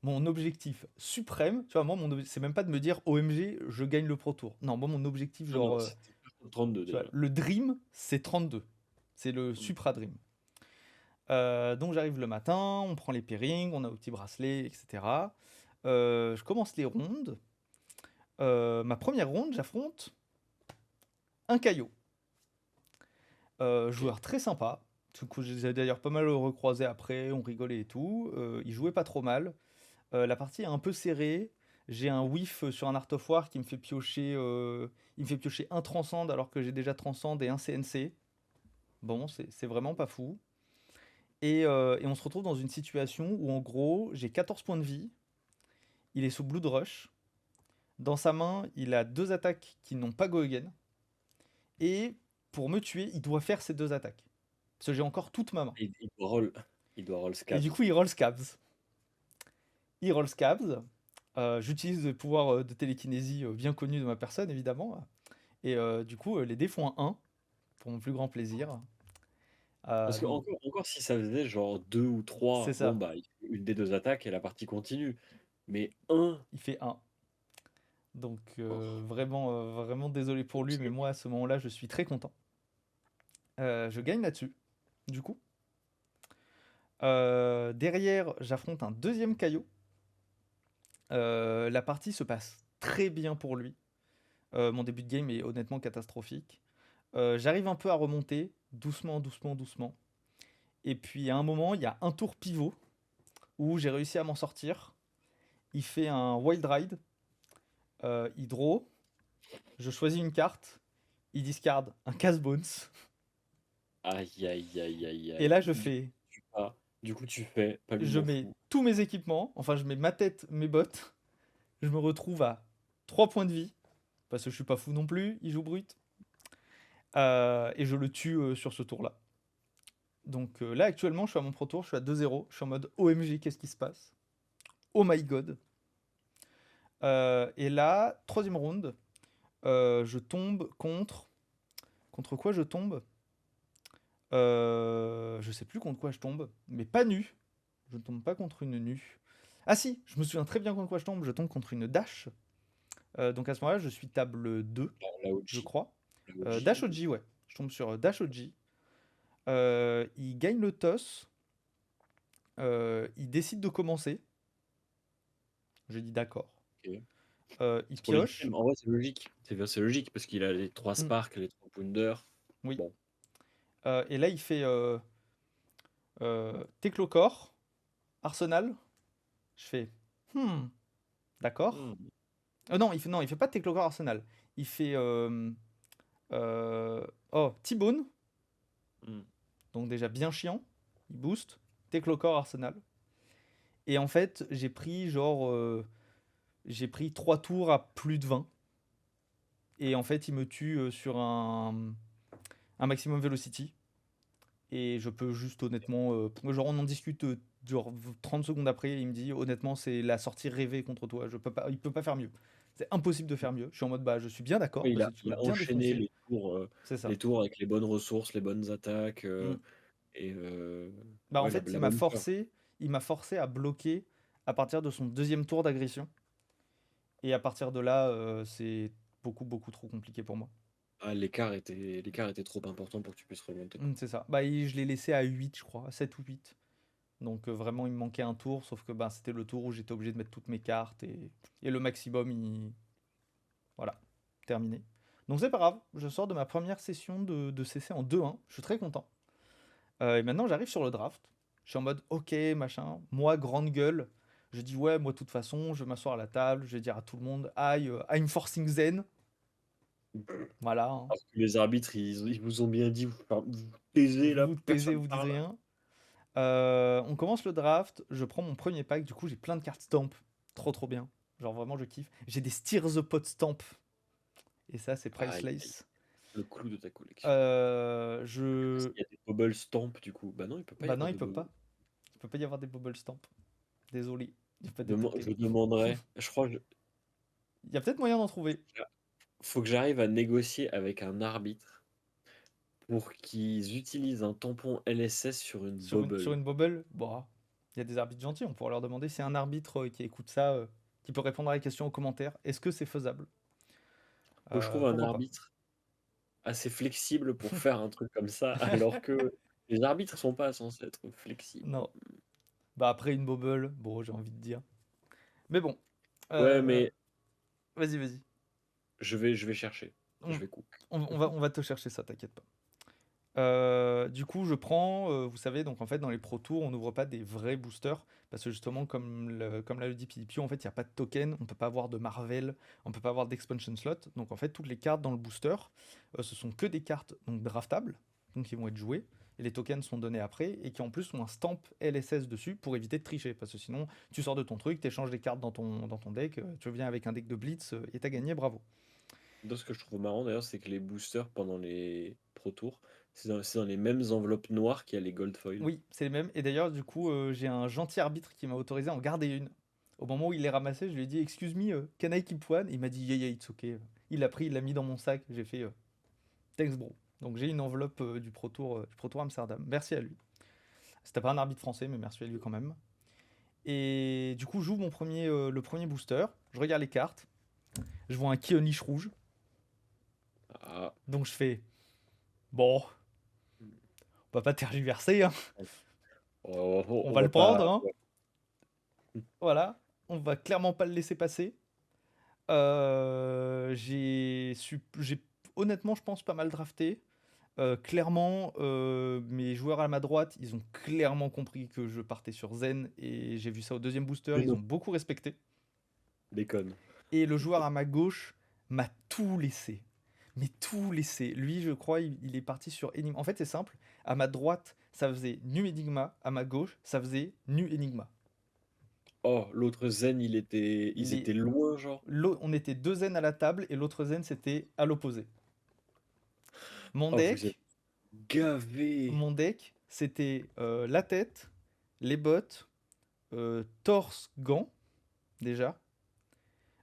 Mon objectif suprême, tu vois, moi, c'est même pas de me dire OMG, je gagne le Pro Tour. Non, moi, mon objectif, Non, genre, non, c'était pas top 32 tu vois, déjà. le Dream, c'est 32. C'est le Mmh. Supra Dream. Donc, j'arrive le matin, on prend les pairings, on a au petit bracelet, etc. Je commence les rondes. Ma première ronde, j'affronte un Caillot. OK. Joueur très sympa. Du coup, je les ai d'ailleurs pas mal recroisés après, on rigolait et tout. Il jouait pas trop mal. La partie est un peu serrée. J'ai un whiff sur un Art of War qui me fait piocher, il me fait piocher un Transcend alors que j'ai déjà Transcend et un CNC. Bon, c'est vraiment pas fou. Et on se retrouve dans une situation où en gros, j'ai 14 points de vie. Il est sous Blood Rush. Dans sa main, il a deux attaques qui n'ont pas Go Again. Et pour me tuer, il doit faire ces deux attaques. Parce que j'ai encore toute ma main. Il doit roll Et du scabs. coup, il roll Scabs. Il roll Scabs. J'utilise le pouvoir de télékinésie bien connu de ma personne, évidemment. Et du coup, les dés font un 1, pour mon plus grand plaisir. Parce que Donc, encore si ça faisait genre 2 ou c'est 3, bon, ça. bah, il fait une des 2 attaques et la partie continue. Mais un, Il fait 1. Donc, oh, vraiment désolé pour lui, parce mais que moi, à ce moment-là, je suis très content. Je gagne là-dessus, du coup. Derrière, j'affronte un deuxième Caillot. La partie se passe très bien pour lui. Mon début de game est honnêtement catastrophique. J'arrive un peu à remonter, doucement, doucement, doucement. Et puis à un moment, il y a un tour pivot où j'ai réussi à m'en sortir. Il fait un wild ride, il draw, je choisis une carte, il discard un casse bones. aïe, aïe, aïe, aïe, Et aïe. là, Du coup, tu fais, pas lui je m'en mets fous. tous mes équipements, enfin, je mets ma tête, mes bottes. Je me retrouve à 3 points de vie, parce que je suis pas fou non plus, il joue brut. Et je le tue sur ce tour-là. Donc là, actuellement, je suis à mon pro tour, je suis à 2-0. Je suis en mode OMG, qu'est-ce qui se passe? Oh my god. Et là, troisième round, je tombe contre. Contre quoi je tombe? Je sais plus contre quoi je tombe, mais pas nu. Je ne tombe pas contre une nue. Ah si, je me souviens très bien contre quoi je tombe contre une dash. Donc à ce moment-là, je suis table 2, La je OG. crois. La OG, Dash en plus. OG, ouais. Je tombe sur Dash OG. Il gagne le toss. Il décide de commencer. Je dis d'accord. OK. Il C'est pour les pioche. items. En vrai, c'est logique. C'est logique parce qu'il a les 3 Hmm, sparks, les 3 Pounder. oui. Bon. Et là, il fait Teclocore, Arsenal. Je fais, d'accord. Mmh. Non, il fait pas Techlocore Arsenal. Il fait T-Bone, Hmm. donc déjà bien chiant. Il booste. Techlocore Arsenal. Et en fait, j'ai pris 3 tours à plus de 20. Et en fait, il me tue sur un maximum velocity. Et je peux juste honnêtement. Genre, on en discute genre 30 secondes après. Et il me dit honnêtement, c'est la sortie rêvée contre toi. Il peut pas faire mieux. C'est impossible de faire mieux. Je suis en mode bah, je suis bien d'accord Ouais, parce que tu il m'as a bien enchaîné défoncé. C'est ça. les tours avec les bonnes ressources, les bonnes attaques Mm. et Bah, en ouais, fait, la bonne peur. il m'a forcé à bloquer à partir de son deuxième tour d'agression. Et à partir de là, c'est beaucoup, beaucoup trop compliqué pour moi. Ah, l'écart était trop important pour que tu puisses remonter, quoi. C'est ça. Bah, je l'ai laissé à 8, je crois, à 7 ou 8. Donc vraiment, il me manquait un tour, sauf que bah, c'était le tour où j'étais obligé de mettre toutes mes cartes et le maximum, voilà, terminé. Donc c'est pas grave, je sors de ma première session de CC en 2-1, je suis très content. Et maintenant, j'arrive sur le draft. Je suis en mode, ok, machin, moi, grande gueule. Je dis, ouais, moi, de toute façon, je vais m'asseoir à la table, je vais dire à tout le monde, aïe, I'm forcing Zen. Voilà, hein. Alors que les arbitres, ils vous ont bien dit, vous taisez Vous là, vous taisez, personne vous dites parle. rien. On commence le draft, je prends mon premier pack, du coup j'ai plein de cartes stamp, trop trop bien. Genre vraiment je kiffe. J'ai des Steer the Pot stamp, et ça c'est Aïe, aïe, priceless. le clou de ta collection. Est-ce Je... qu'il y a des bubble stamp du coup? Bah non, il peut pas y Bah non, avoir il de peut bubble. pas. Il peut pas y avoir des bubble stamp. Désolé, j'ai pas détecté. Je demanderai. Je crois que Il y a peut-être moyen d'en trouver. faut que j'arrive à négocier avec un arbitre pour qu'ils utilisent un tampon LSS sur une Sur bubble. une bubble, bon, il y a des arbitres gentils, on pourrait leur demander si un arbitre qui écoute ça, qui peut répondre à la question en commentaire, est-ce que c'est faisable? Faut que je trouve un Pourquoi pas? arbitre assez flexible pour faire un truc comme ça, alors que les arbitres sont pas censés être flexibles. Non. Bah après une bubble, bon j'ai envie de dire. Mais bon, Ouais, euh, mais vas-y, vas-y. je vais chercher. On, Je vais cook. on va te chercher ça, t'inquiète pas. Du coup, je prends, vous savez, donc en fait, dans les Pro Tours, on n'ouvre pas des vrais boosters, parce que justement, comme l'a dit PDP, en fait, il n'y a pas de token, on peut pas avoir de Marvel, on peut pas avoir d'expansion slot. Donc en fait, toutes les cartes dans le booster, ce sont que des cartes donc draftables, donc qui vont être jouées, et les tokens sont donnés après, et qui en plus ont un stamp LSS dessus pour éviter de tricher, parce que sinon, tu sors de ton truc, tu échanges des cartes dans ton deck, tu reviens avec un deck de Blitz, et t'as gagné, bravo. Donc, ce que je trouve marrant d'ailleurs, c'est que les boosters pendant les Pro Tours, c'est dans les mêmes enveloppes noires qu'il y a les Gold Foil. Oui, c'est les mêmes. Et d'ailleurs, du coup, j'ai un gentil arbitre qui m'a autorisé à en garder une. Au moment où il les ramassait, je lui ai dit Excuse me, can I keep one? Il m'a dit Yeah, yeah, it's okay. Il l'a pris, il l'a mis dans mon sac. J'ai fait Thanks, bro. Donc j'ai une enveloppe du Pro Tour Amsterdam. Merci à lui. C'était pas un arbitre français, mais merci à lui quand même. Et du coup, j'ouvre le premier booster. Je regarde les cartes. Je vois un Kion Lich rouge. Ah, Donc je fais Bon, on va pas tergiverser, hein. On on va va le prendre, pas. hein. Voilà. On va clairement pas le laisser passer. J'ai honnêtement, je pense, pas mal drafté. Clairement, mes joueurs à ma droite, ils ont clairement compris que je partais sur Zen et j'ai vu ça au deuxième booster, Mais ils non, ont beaucoup respecté. déconne. Et le joueur à ma gauche m'a tout laissé. Mais tout laissé. Lui, je crois, il est parti sur Enigma. En fait, c'est simple. À ma droite, ça faisait Nu Enigma. À ma gauche, ça faisait Nu Enigma. Oh, l'autre Zen, ils Les... étaient loin, genre. On était deux Zen à la table et l'autre Zen, c'était à l'opposé. Mon Oh, vous êtes deck, gavés. c'était la tête, les bottes, torse, gants, déjà.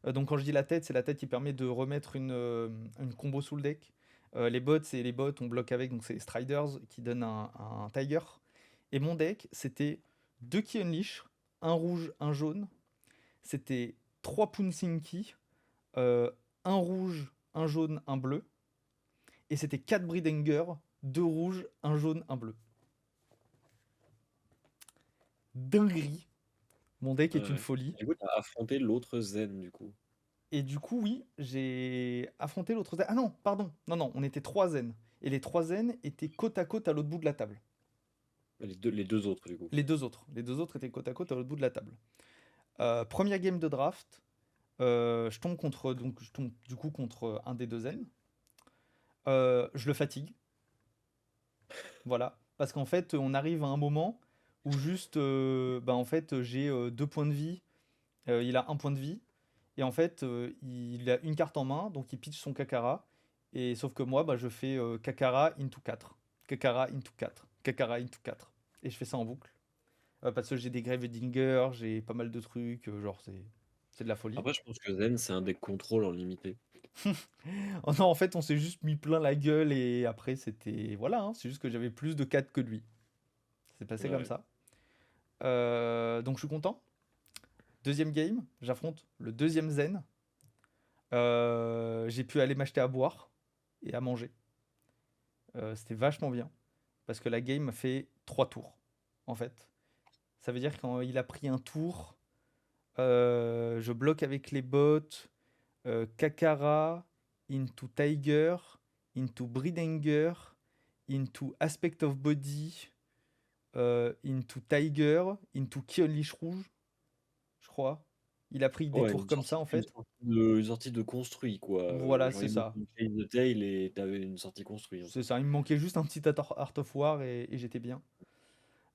Donc quand je dis la tête, c'est la tête qui permet de remettre une combo sous le deck. Les bottes, c'est les bottes, on bloque avec, donc c'est les Striders qui donnent un Tiger. Et mon deck, c'était 2 Ki Unleash, un rouge, un jaune. C'était 3 Punsinki, un rouge, un jaune, un bleu. Et c'était 4 Bridanger, 2 rouges, un jaune, un bleu. Dinguerie. Mon deck est une Ouais. folie. Du coup, t'as affronté l'autre Zen, du coup. Et du coup, oui, j'ai affronté l'autre zen. Ah non, pardon. Non, non, on était 3 zen. Et les 3 zen étaient côte à côte à l'autre bout de la table. Les deux autres, du coup. Les deux autres. Les deux autres étaient côte à côte à l'autre bout de la table. Première game de draft. je tombe du coup contre un des deux zen. Je le fatigue, voilà. Parce qu'en fait, on arrive à un moment où juste, bah, en fait, j'ai 2 points de vie, il a 1 point de vie, et en fait, il a une carte en main, donc il pitch son Kakara, et sauf que moi, bah, je fais Kakara into 4, Kakara into 4, Kakara into 4, et je fais ça en boucle. Parce que j'ai des Gravedinger, j'ai pas mal de trucs, genre c'est de la folie. Après, je pense que Zen, c'est un deck contrôle en limité. Oh non, en fait, on s'est juste mis plein la gueule et après, c'était. Voilà, hein, c'est juste que j'avais plus de 4 que lui. C'est passé comme Ouais. ça. Donc, je suis content. Deuxième game, j'affronte le deuxième zen. J'ai pu aller m'acheter à boire et à manger. C'était vachement bien. Parce que la game m'a fait 3 tours, en fait. Ça veut dire quand il a pris un tour, je bloque avec les bots, Kakara, into Tiger, into Breedanger, into Aspect of Body, into Tiger, into Ki Unleash Rouge, je crois. Il a pris des Ouais, tours comme ça en fait. une sortie de construit, quoi. Voilà, Genre, c'est il manque ça. une Chase de Tail et t'avais une sortie construite, en C'est fait. ça. Il me manquait juste un petit Art of War et j'étais bien.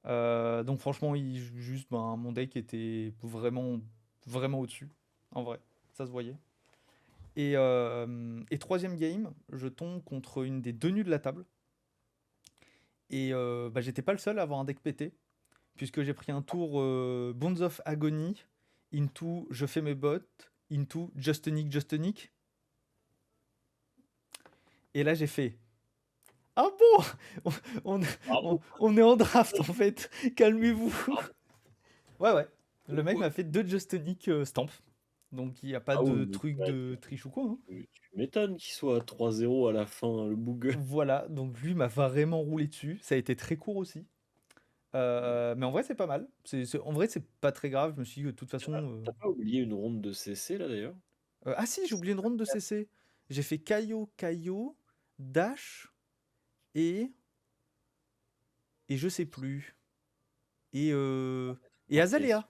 Donc franchement, juste mon deck était vraiment, vraiment au-dessus. En vrai, ça se voyait. Et troisième game, je tombe contre une des deux nus de la table. Et bah, j'étais pas le seul à avoir un deck pété, puisque j'ai pris un tour Bones of Agony, into je fais mes bots, into Just a Nick, Just a Nick. Et là j'ai fait ah bon on, Bravo! on est en draft en fait, calmez-vous. Bravo! Ouais, ouais. Le mec m'a fait 2 Just a Nick stamp. Donc il n'y a pas Ah oui, de mais truc de triche ou quoi, hein. tu m'étonnes qu'il soit à 3-0 à la fin, le boug. Voilà, donc lui m'a vraiment roulé dessus. Ça a été très court aussi. Mais en vrai, c'est pas mal. En vrai, c'est pas très grave. Je me suis dit, de toute façon. T'as pas oublié une ronde de CC, là, d'ailleurs? Ah si, j'ai oublié une ronde de CC. J'ai fait Kaio, Kaio, Dash et. Et je sais plus. Et. Et Azalea.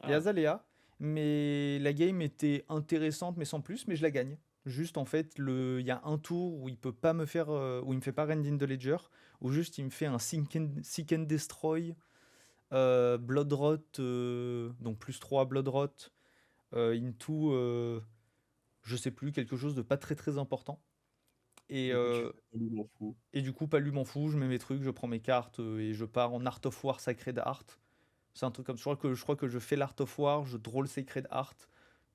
Et Ah, Azalea. Mais la game était intéressante, mais sans plus, mais je la gagne. Juste en fait, il y a un tour où il peut pas me faire. Où il me fait pas Rend in the Ledger. Où juste il me fait un Seek and Destroy. Bloodrot. Donc plus 3 Bloodrot. Into. Je sais plus, quelque chose de pas très très important. Et, du coup, tu euh, fais pas lui m'en fous. et du coup, pas lui m'en fout, je mets mes trucs, je prends mes cartes et je pars en Art of War Sacred Art. C'est un truc comme ça. Je crois que je fais l'Art of War, je draw le Sacred Art.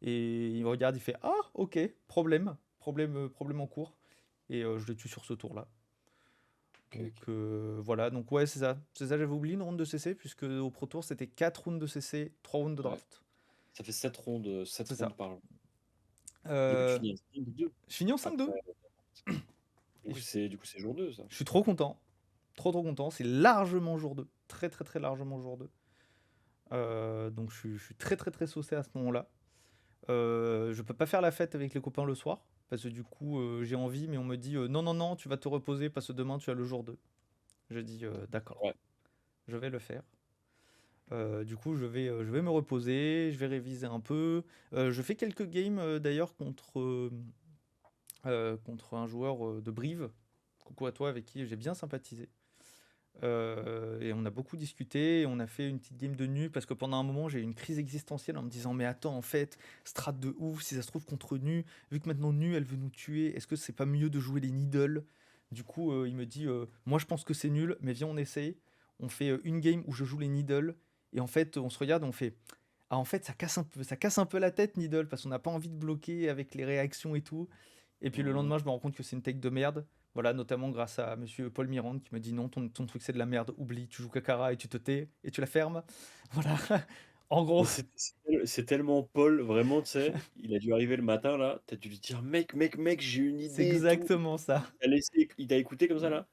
Et il me regarde, il fait ah, ok, problème en cours. Et je le tue sur ce tour-là. Ok, Donc ok. voilà, donc ouais, c'est ça. C'est ça, j'avais oublié une ronde de CC, puisque au Pro Tour, c'était 4 rounds de CC, 3 rounds de Ouais. draft. Ça fait 7 rondes, 7 C'est ça. rondes par jour. Du coup, tu Euh, finis à 5-2 je finis en 5-2. après. Et je Du coup, c'est jour 2, ça. je suis trop content. Trop trop content. C'est largement jour 2. Très très très largement jour 2. Donc je suis très très très saucé à ce moment-là. Je peux pas faire la fête avec les copains le soir. Parce que du coup j'ai envie, mais on me dit non non non, tu vas te reposer parce que demain tu as le jour 2. Je dis d'accord, Ouais. je vais le faire. Du coup je vais me reposer, je vais réviser un peu. Je fais quelques games d'ailleurs contre un joueur de Brive. Coucou à toi avec qui j'ai bien sympathisé. Et on a beaucoup discuté, et on a fait une petite game de nu parce que pendant un moment j'ai eu une crise existentielle en me disant mais attends en fait strat de ouf si ça se trouve contre nu vu que maintenant nu elle veut nous tuer est-ce que c'est pas mieux de jouer les needles. Du coup il me dit moi je pense que c'est nul mais viens on essaye. On fait une game où je joue les needles et en fait on se regarde et on fait ah en fait ça casse un peu la tête needle parce qu'on n'a pas envie de bloquer avec les réactions et tout. Et puis le Mhm. lendemain je me rends compte que c'est une take de merde. Voilà, notamment grâce à monsieur Paul Mirande qui me dit non, ton truc c'est de la merde, oublie, tu joues Kakara et tu te tais et tu la fermes. Voilà, en Mais gros, c'est tellement Paul, vraiment, tu sais, il a dû arriver le matin, là, t'as dû lui dire, mec, j'ai une c'est idée et tout. exactement ça. Il t'a écouté comme ça, là?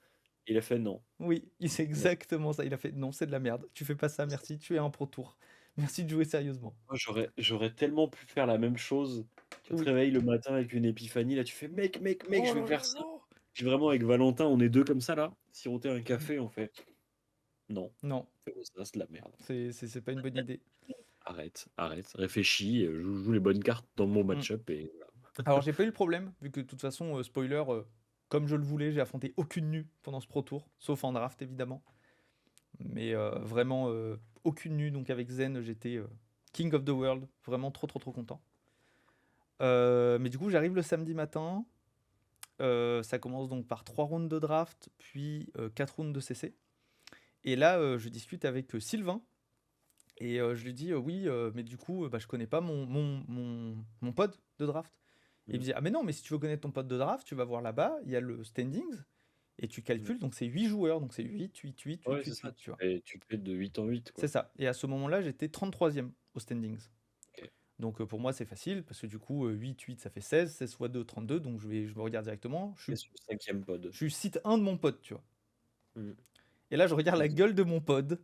Il a fait non. Oui, c'est Non. exactement ça. Il a fait non, c'est de la merde, tu fais pas ça, merci, tu es un pro tour. Merci de jouer sérieusement. Moi, j'aurais tellement pu faire la même chose. Tu te Oui. réveilles le matin avec une épiphanie, là, tu fais, mec, Oh je là vais là faire ça. là. Puis vraiment, avec Valentin, on est deux comme ça, là, siroter un café, on fait, non, Non, fais ça, c'est de la merde. c'est pas une bonne idée. arrête, réfléchis, joue les bonnes cartes dans mon Mm. match-up et voilà. Alors, j'ai pas eu le problème, vu que de toute façon, spoiler, comme je le voulais, j'ai affronté aucune nue pendant ce Pro Tour, sauf en draft évidemment. Mais vraiment, aucune nue. Donc, avec Zen, j'étais King of the World. Vraiment trop, trop, trop content. Mais du coup, j'arrive le samedi matin. Ça commence donc par 3 rounds de draft, puis 4 rounds de CC. Et là, je discute avec Sylvain. Et je lui dis, oui, mais du coup, bah, je connais pas mon pod de draft. Et il me Mm. dit, ah mais non, mais si tu veux connaître ton pod de draft, tu vas voir là-bas, il y a le standings, et tu Mm. calcules, donc c'est 8 joueurs, donc c'est 8, 8, 8, 8, Ouais, c'est 8, ça, 8, tu vois. tu te fais de 8 en 8, C'est quoi. ça. Et à ce moment-là, j'étais 33e au standings. Ok. Donc pour moi, c'est facile, parce que du coup, 8, 8, ça fait 16, 16 fois 2, 32, donc je me regarde directement. Et sur le cinquième pod. Je suis site 1 de mon pod, tu vois. Mm. Et là, je regarde la Et gueule de mon pod,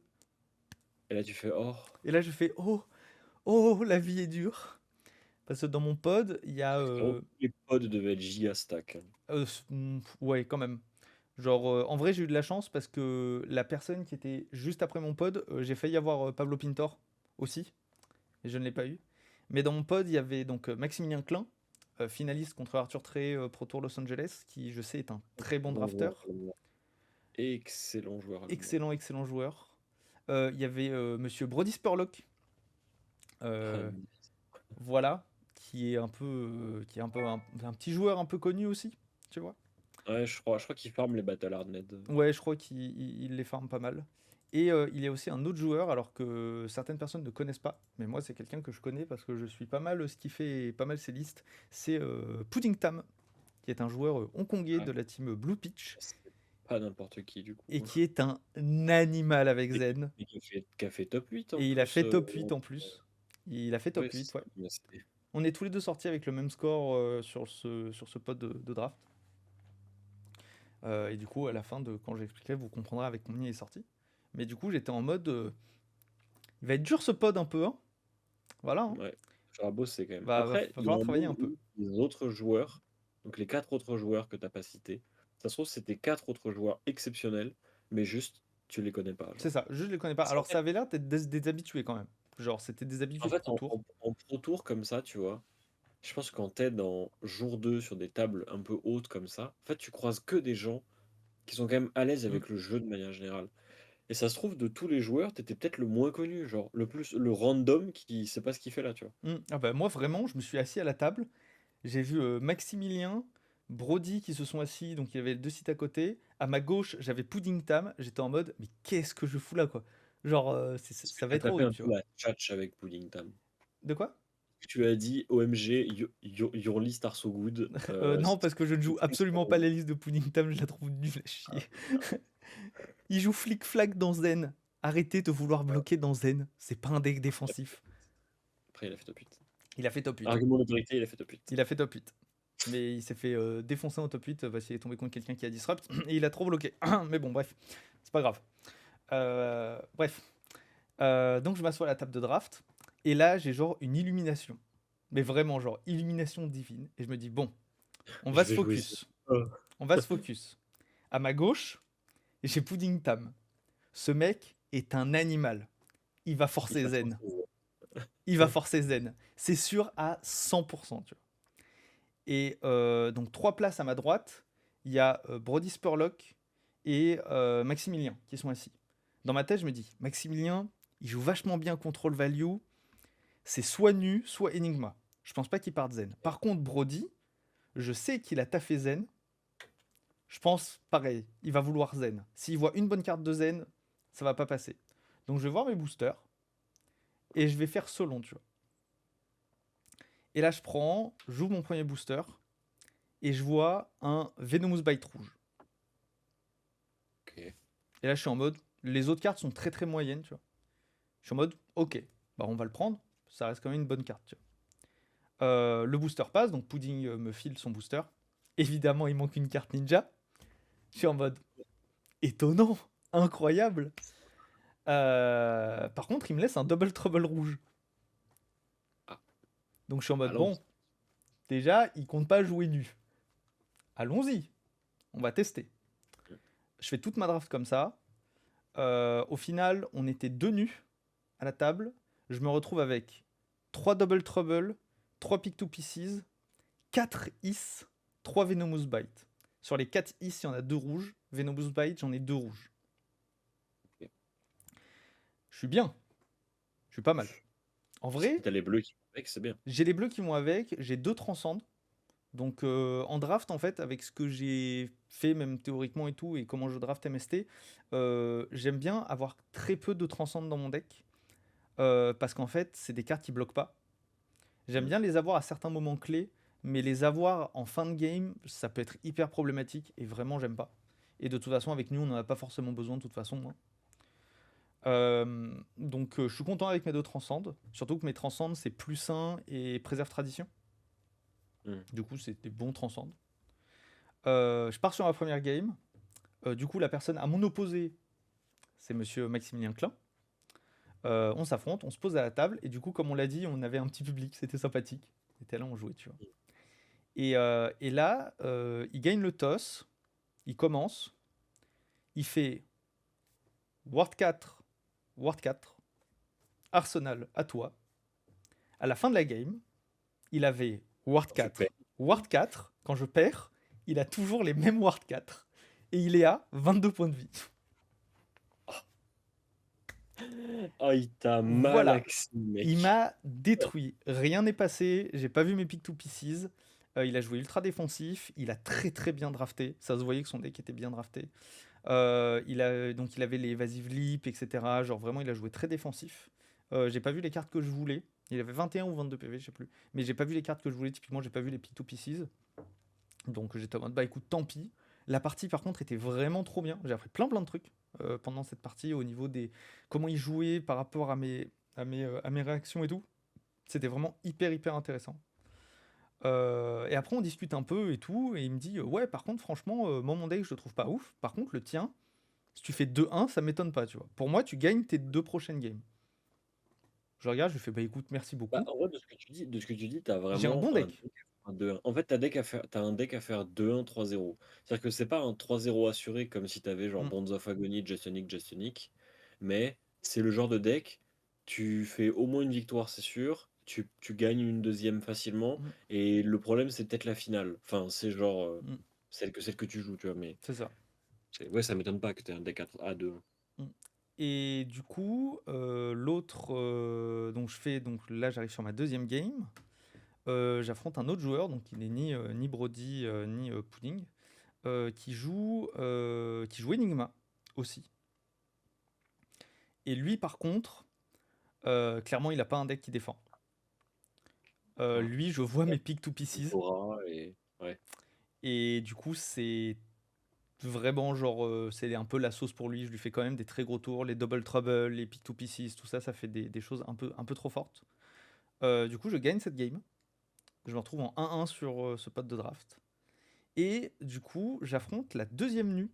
et là, tu fais, oh, et là, je fais, oh, oh, la vie est dure. Parce que dans mon pod, il y a... vraiment, tous les pods devaient être giga stack, hein. ouais, quand même. Genre, en vrai, j'ai eu de la chance parce que la personne qui était juste après mon pod, j'ai failli avoir Pablo Pintor aussi, et je ne l'ai pas eu. Mais dans mon pod, il y avait donc Maximilien Klein, finaliste contre Arthur Trey Pro Tour Los Angeles, qui je sais est un très bon Excellent drafter. joueur allemand. Excellent joueur allemand. Excellent, excellent joueur. Il y avait monsieur Brody Spurlock, Ah, euh, voilà, qui est un petit joueur un peu connu aussi, tu vois. ouais, je crois qu'il farm les Battle Hardnet. Ouais, je crois qu'il les farme pas mal. Et il y a aussi un autre joueur, alors que certaines personnes ne connaissent pas, mais moi c'est quelqu'un que je connais parce que je suis pas mal ce qu'il fait, et pas mal ses listes. C'est Pudding Tam, qui est un joueur hongkongais Ah, de la team Blue Pitch, c'est pas n'importe qui, du et coup. qui est un animal avec Et, Zen. et qui a fait top 8 en Et il a plus. fait top 8 en plus. Il a fait Ouais, top c'est 8, ça. ouais. Mais On est tous les deux sortis avec le même score sur ce pod de draft. Et du coup, à la fin de quand j'expliquerai, vous comprendrez avec combien il est sorti. Mais du coup, j'étais en mode. Il va être dur ce pod un peu, hein. Voilà, hein. ouais, faudra bosser quand même. Va Après, il y falloir a un travailler monde un peu. où les autres joueurs, donc les 4 autres joueurs que t'as pas cités, ça se trouve, c'était 4 autres joueurs exceptionnels, mais juste, tu les connais pas, C'est genre. ça, je les connais pas. Parce qu'en Alors ça fait, avait l'air d'être des habitués quand même. Genre, c'était des en, habitués de fait, Pro Tour. en Pro Tour comme ça, tu vois, je pense que quand t'es dans jour 2 sur des tables un peu hautes comme ça, en fait, tu croises que des gens qui sont quand même à l'aise Mm, avec le jeu de manière générale. Et ça se trouve, de tous les joueurs, t'étais peut-être le moins connu, genre le random qui sait pas ce qu'il fait là, tu vois. mm. Ah bah moi vraiment, je me suis assis à la table. J'ai vu Maximilien, Brody qui se sont assis, donc il y avait deux sites à côté. À ma gauche, j'avais Pudding Tam. J'étais en mode, mais qu'est-ce que je fous là, quoi. Genre, Est-ce que ça va t'as être tapé horrible, un tu peu vois. la tchatch avec Puddington? De quoi? Tu as dit OMG, your list are so good. Non, parce que je ne joue absolument pas les listes de Pudding Tam, je la trouve nulle à chier. Il joue flic-flac dans Zen. Arrêtez de vouloir bloquer dans Zen. C'est pas un deck défensif. Après, il a fait top 8. Il a fait top 8, oui. Argument d'autorité, il a fait top 8. Il a fait top 8. Mais il s'est fait défoncer en top 8 parce qu'il est tombé contre quelqu'un qui a disrupt et il a trop bloqué. Mais bon, bref, c'est pas grave. Bref. Donc je m'assois à la table de draft et là j'ai genre une illumination. Mais vraiment, genre illumination divine. Et je me dis, bon, on va Je se vais jouer ça. focus. On va se focus. À ma gauche, j'ai Pudding Tam. Ce mec est un animal. Il va Il forcer va Zen. forcer. Il va forcer Zen. C'est sûr à 100%. Tu vois. Et donc 3 places à ma droite, il y a Brody Spurlock et Maximilien qui sont assis. Dans ma tête, je me dis, Maximilien, il joue vachement bien Control Value. C'est soit nu, soit Enigma. Je pense pas qu'il parte Zen. Par contre, Brody, je sais qu'il a taffé Zen. Je pense pareil, il va vouloir Zen. S'il voit une bonne carte de Zen, ça va pas passer. Donc je vais voir mes boosters et je vais faire Solon, tu vois. Et là, j'ouvre mon premier booster et je vois un Venomous Bite rouge. Ok. Et là, je suis en mode, les autres cartes sont très très moyennes, tu vois. Je suis en mode, ok, bah on va le prendre, ça reste quand même une bonne carte, tu vois. Le booster passe, donc Pudding me file son booster. Évidemment, il manque une carte ninja. Je suis en mode, étonnant, incroyable. Par contre, il me laisse un Double Trouble rouge. Ah, Donc je suis en mode, allons. bon, déjà, il compte pas jouer nu. Allons-y, on va tester. Je fais toute ma draft comme ça. Au final, on était deux nus à la table. je me retrouve avec 3 Double Trouble, 3 Pick to Pieces, 4 Is, 3 Venomous Bite. Sur les 4 Is, il y en a 2 rouges. Venomous Bite, j'en ai 2 rouges. Ok. Je suis bien. Je suis pas mal. En Si vrai, t'as les bleus qui vont avec, c'est bien. j'ai les bleus qui vont avec, j'ai 2 transcendes. Donc en draft, en fait, avec ce que j'ai fait, même théoriquement et tout, et comment je draft MST, j'aime bien avoir très peu de transcendes dans mon deck. Parce qu'en fait, c'est des cartes qui bloquent pas. J'aime Mm. bien les avoir à certains moments clés, mais les avoir en fin de game, ça peut être hyper problématique, et vraiment, j'aime pas. Et de toute façon, avec nous, on n'en a pas forcément besoin de toute façon, hein. Donc je suis content avec mes 2 transcendes. Surtout que mes transcendes, c'est plus sain et préserve tradition. Mm. Du coup, c'est des bons transcendes. Je pars sur ma première game. Du coup, la personne à mon opposé, c'est monsieur Maximilien Klein. On s'affronte, on se pose à la table, et du coup, comme on l'a dit, on avait un petit public, c'était sympathique. On était là, on jouait, tu vois. Et là, il gagne le toss, il commence, il fait Ward 4, Ward 4, Arsenal, à toi. À la fin de la game, il avait Ward Tu perds. 4, Ward 4. Quand je perds, il a toujours les mêmes Ward 4. Et il est à 22 points de vie. Oh, il t'a Voilà. malaxé, Il mec. m'a détruit. Rien n'est passé. J'ai pas vu mes pick to pieces. Il a joué ultra défensif. Il a très très bien drafté. Ça se voyait que son deck était bien drafté. Donc il avait les Evasive Leap, etc. Genre vraiment, il a joué très défensif. J'ai pas vu les cartes que je voulais. Il avait 21 ou 22 PV, je sais plus. Mais j'ai pas vu les cartes que je voulais. Typiquement, j'ai pas vu les pick to pieces. Donc j'étais en mode, bah écoute, tant pis. La partie par contre était vraiment trop bien. J'ai appris plein de trucs pendant cette partie au niveau des comment il jouait par rapport à mes réactions et tout. C'était vraiment hyper intéressant. Et après on discute un peu et tout, et il me dit ouais, par contre franchement moi mon deck je le trouve pas ouf. Par contre le tien, si tu fais 2-1, ça m'étonne pas, tu vois. Pour moi tu gagnes tes 2 prochaines games. Je regarde, je lui fais bah écoute, merci Bah, beaucoup. en vrai, de ce que tu dis, t'as J'ai un vraiment bon un deck. deck à faire 2-1. En fait, t'as un deck à faire 2-1, 3-0. C'est-à-dire que c'est pas un 3-0 assuré comme si t'avais genre Mm, Bonds of Agony, Justonic, mais c'est le genre de deck, tu fais au moins une victoire, c'est sûr, tu gagnes une deuxième facilement, mm, et le problème, c'est peut-être la finale. Enfin, c'est genre mm, celle que tu joues, tu vois, mais c'est ça. ouais, ça m'étonne pas que t'aies un deck à 2-1. Mm. Et du coup, l'autre, donc je fais, donc là j'arrive sur ma deuxième game. J'affronte un autre joueur, donc il n'est ni Brody ni Pudding, qui joue Enigma aussi. Et lui, par contre, clairement, il a pas un deck qui défend. Ah, Lui, je vois mes pick to pieces, Aura et ouais. et du coup, c'est vraiment genre, c'est un peu la sauce pour lui. Je lui fais quand même des très gros tours, les double trouble, les pick to pieces, tout ça, ça fait des choses un peu trop fortes. Du coup, je gagne cette game. Je me retrouve en 1-1 sur ce pote de draft. Et du coup, j'affronte la deuxième nue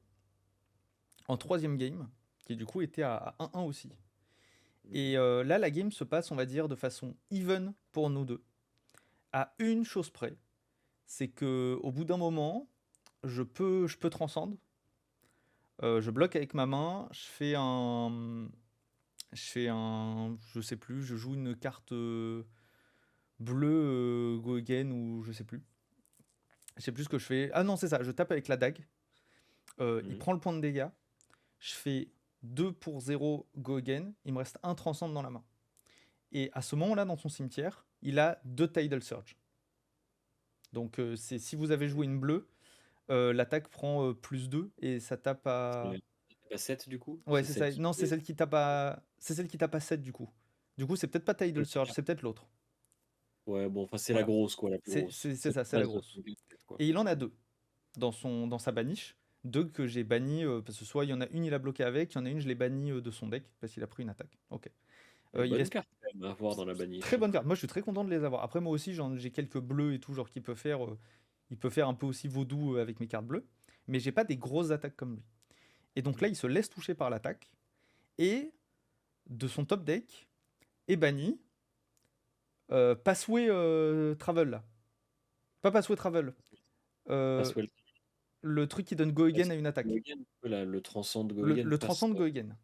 en troisième game, qui du coup était à 1-1 aussi. Et là, la game se passe, on va dire, de façon even pour nous deux. À une chose près, c'est que au bout d'un moment, je peux transcendre. Je bloque avec ma main, je sais plus, je joue une carte bleue go again ou je sais plus. Je sais plus ce que je fais. Ah non, c'est ça, je tape avec la dague. Il Mhm. prend le point de dégâts. Je fais 2 pour 0 go again. Il me reste un transcende dans la main. Et à ce moment-là, dans son cimetière, il a 2 Tidal Surge. Donc si vous avez joué une bleue, l'attaque prend plus 2 et ça tape à. C'est pas 7 du coup? Ouais, C'est c'est celle ça. qui Non, c'est fait. celle qui tape à. C'est celle qui tape à 7 du coup. Du coup, c'est peut-être pas Tidal Surge, c'est peut-être l'autre. Ouais, bon, enfin, c'est la Voilà. grosse, quoi, la plus C'est grosse. c'est- c'est C'est ça, c'est la la base de grosse. quoi. Et il en a 2 dans sa baniche. 2 que j'ai banni, parce que soit il y en a une, il a bloqué avec, il y en a une, je l'ai banni de son deck, parce qu'il a pris une attaque. Ok. Il Bonne laisse carte, quand même, à avoir dans la très baniche. bonne carte. Moi, je suis très content de les avoir. Après, moi aussi, j'ai quelques bleus et tout, genre qui peut faire, il peut faire un peu aussi vaudou avec mes cartes bleues, mais j'ai pas des grosses attaques comme lui. Et donc là, il se laisse toucher par l'attaque et de son top deck est banni Passway Travel là. Pas Passway Travel. Euh, Passwell. le truc qui donne Go Again à une attaque. Goegen. Le transcend de Le, Goegen. le transcend de Go Again.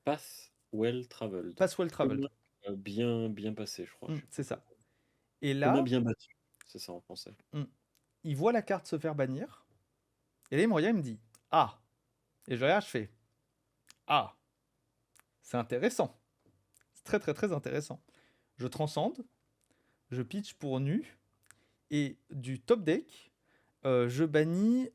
Pass well traveled. Passwell Traveled. bien passé, je crois. Je sais C'est plus ça. comment. Et Commun là, bien battu, c'est ça en français. il voit la carte se faire bannir. Et là, il me regarde, il me dit Ah. Et je regarde, je fais Ah. C'est intéressant. C'est très, très, très intéressant. Je transcende. Je pitch pour nu. Et du top deck, je bannis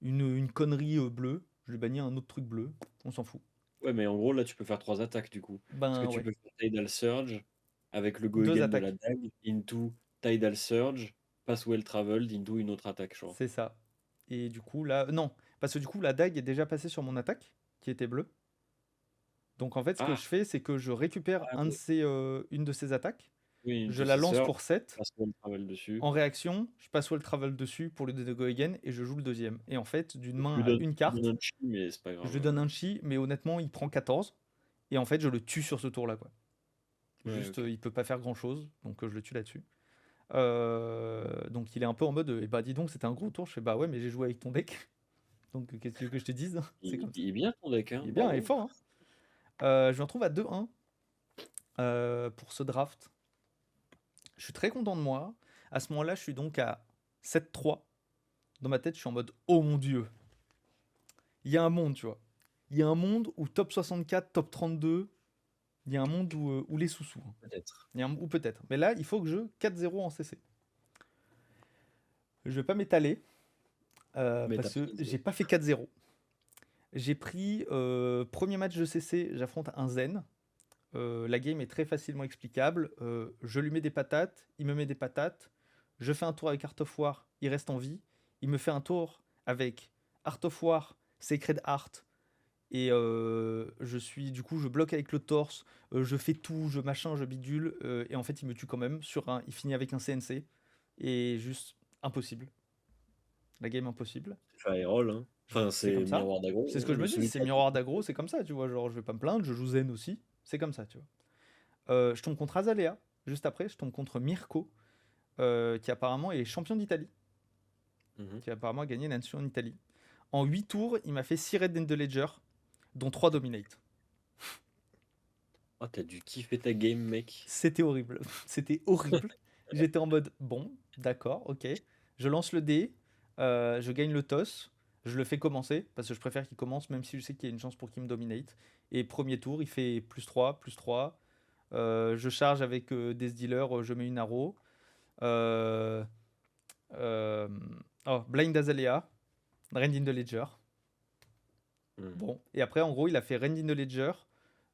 une connerie bleue. Je bannis un autre truc bleu. On s'en fout. Ouais, mais en gros, là, tu peux faire 3 attaques du coup. Parce que Ben tu ouais. peux faire Tidal Surge avec le go Deux again de la attaques. dague into Tidal Surge, pass well traveled into une autre attaque, je crois. C'est ça. Et du coup, là. Non. Parce que du coup, la dague est déjà passée sur mon attaque, qui était bleue. Donc en fait, ce que Ah, je fais, c'est que je récupère ah oui, une de ces attaques. oui, Je into la ces lance Surge, pour 7. pass well travel dessus. En réaction, je passe Well Travel dessus pour lui donner Go Again et je joue le deuxième. Et en fait, d'une Tu main lui à donnes, une tu lui donnes carte, un chi, mais c'est pas je grave. lui donne un chi, mais honnêtement, il prend 14. Et en fait, je le tue sur ce tour-là, quoi. Ouais, Juste, ok. il peut pas faire grand-chose, donc je le tue là-dessus. Donc il est un peu en mode, bah dis donc, c'était un gros tour. Je fais, bah ouais, mais j'ai joué avec ton deck. Donc qu'est-ce que tu veux que je te dise? C'est comme ça. Il est bien ton deck, hein, Il est bien, il est bravo. fort, hein. Je me retrouve à 2-1 pour ce draft. Je suis très content de moi. À ce moment-là, je suis donc à 7-3. Dans ma tête, je suis en mode, oh mon dieu, il y a un monde, tu vois. Il y a un monde où top 64, top 32, il y a un monde où les sous-sous, hein. Peut-être. Ou peut-être. Mais là, il faut que je 4-0 en CC. Je vais pas m'étaler Mais t'as parce que pris. j'ai pas fait 4-0. J'ai pris premier match de CC, j'affronte un Zen. La game est très facilement explicable. Je lui mets des patates, il me met des patates. Je fais un tour avec Art of War, il reste en vie. Il me fait un tour avec Art of War, Sacred Art. Et du coup, je bloque avec le torse, je fais tout, je machin, je bidule, et en fait, il me tue quand même. Il finit avec un CNC, et juste impossible. La game impossible. Firewall, hein. Enfin, C'est c'est comme ça. miroir C'est ce d'aggro, que hein. je me dis, c'est miroir d'aggro, c'est comme ça, tu vois. Genre, je vais pas me plaindre, je joue Zen aussi, c'est comme ça, tu vois. Je tombe contre Azalea, juste après, je tombe contre Mirko, qui apparemment est champion d'Italie, Mhm. qui apparemment a gagné la nation en Italie. En 8 tours, il m'a fait 6 raids in the Ledger, dont 3 dominate. Oh, t'as dû kiffer ta game, mec. C'était horrible. C'était horrible. J'étais en mode, bon, d'accord, ok. Je lance le dé, je gagne le toss, je le fais commencer, parce que je préfère qu'il commence, même si je sais qu'il y a une chance pour qu'il me dominate. Et premier tour, il fait +3, +3. Je charge avec des dealers, je mets une arrow. Euh, euh, Blind Azalea, Rend in the Ledger. Hmm. Bon, et après, en gros, il a fait Rend in the Ledger,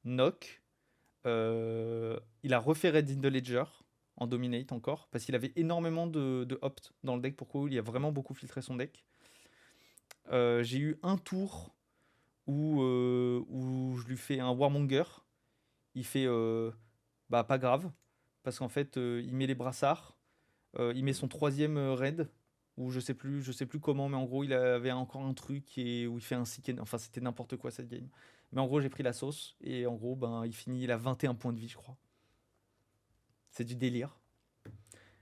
Knock. Il a refait Red in the Ledger en dominate encore parce qu'il avait énormément de opt dans le deck. Pourquoi il a vraiment beaucoup filtré son deck. J'ai eu un tour où je lui fais un Warmonger. Il fait bah pas grave parce qu'en fait il met les brassards, il met son troisième raid ou je sais plus comment, mais en gros il avait encore un truc où il fait un sick. Enfin c'était n'importe quoi cette game. Mais en gros j'ai pris la sauce et en gros ben il a 21 points de vie je crois. C'est du délire.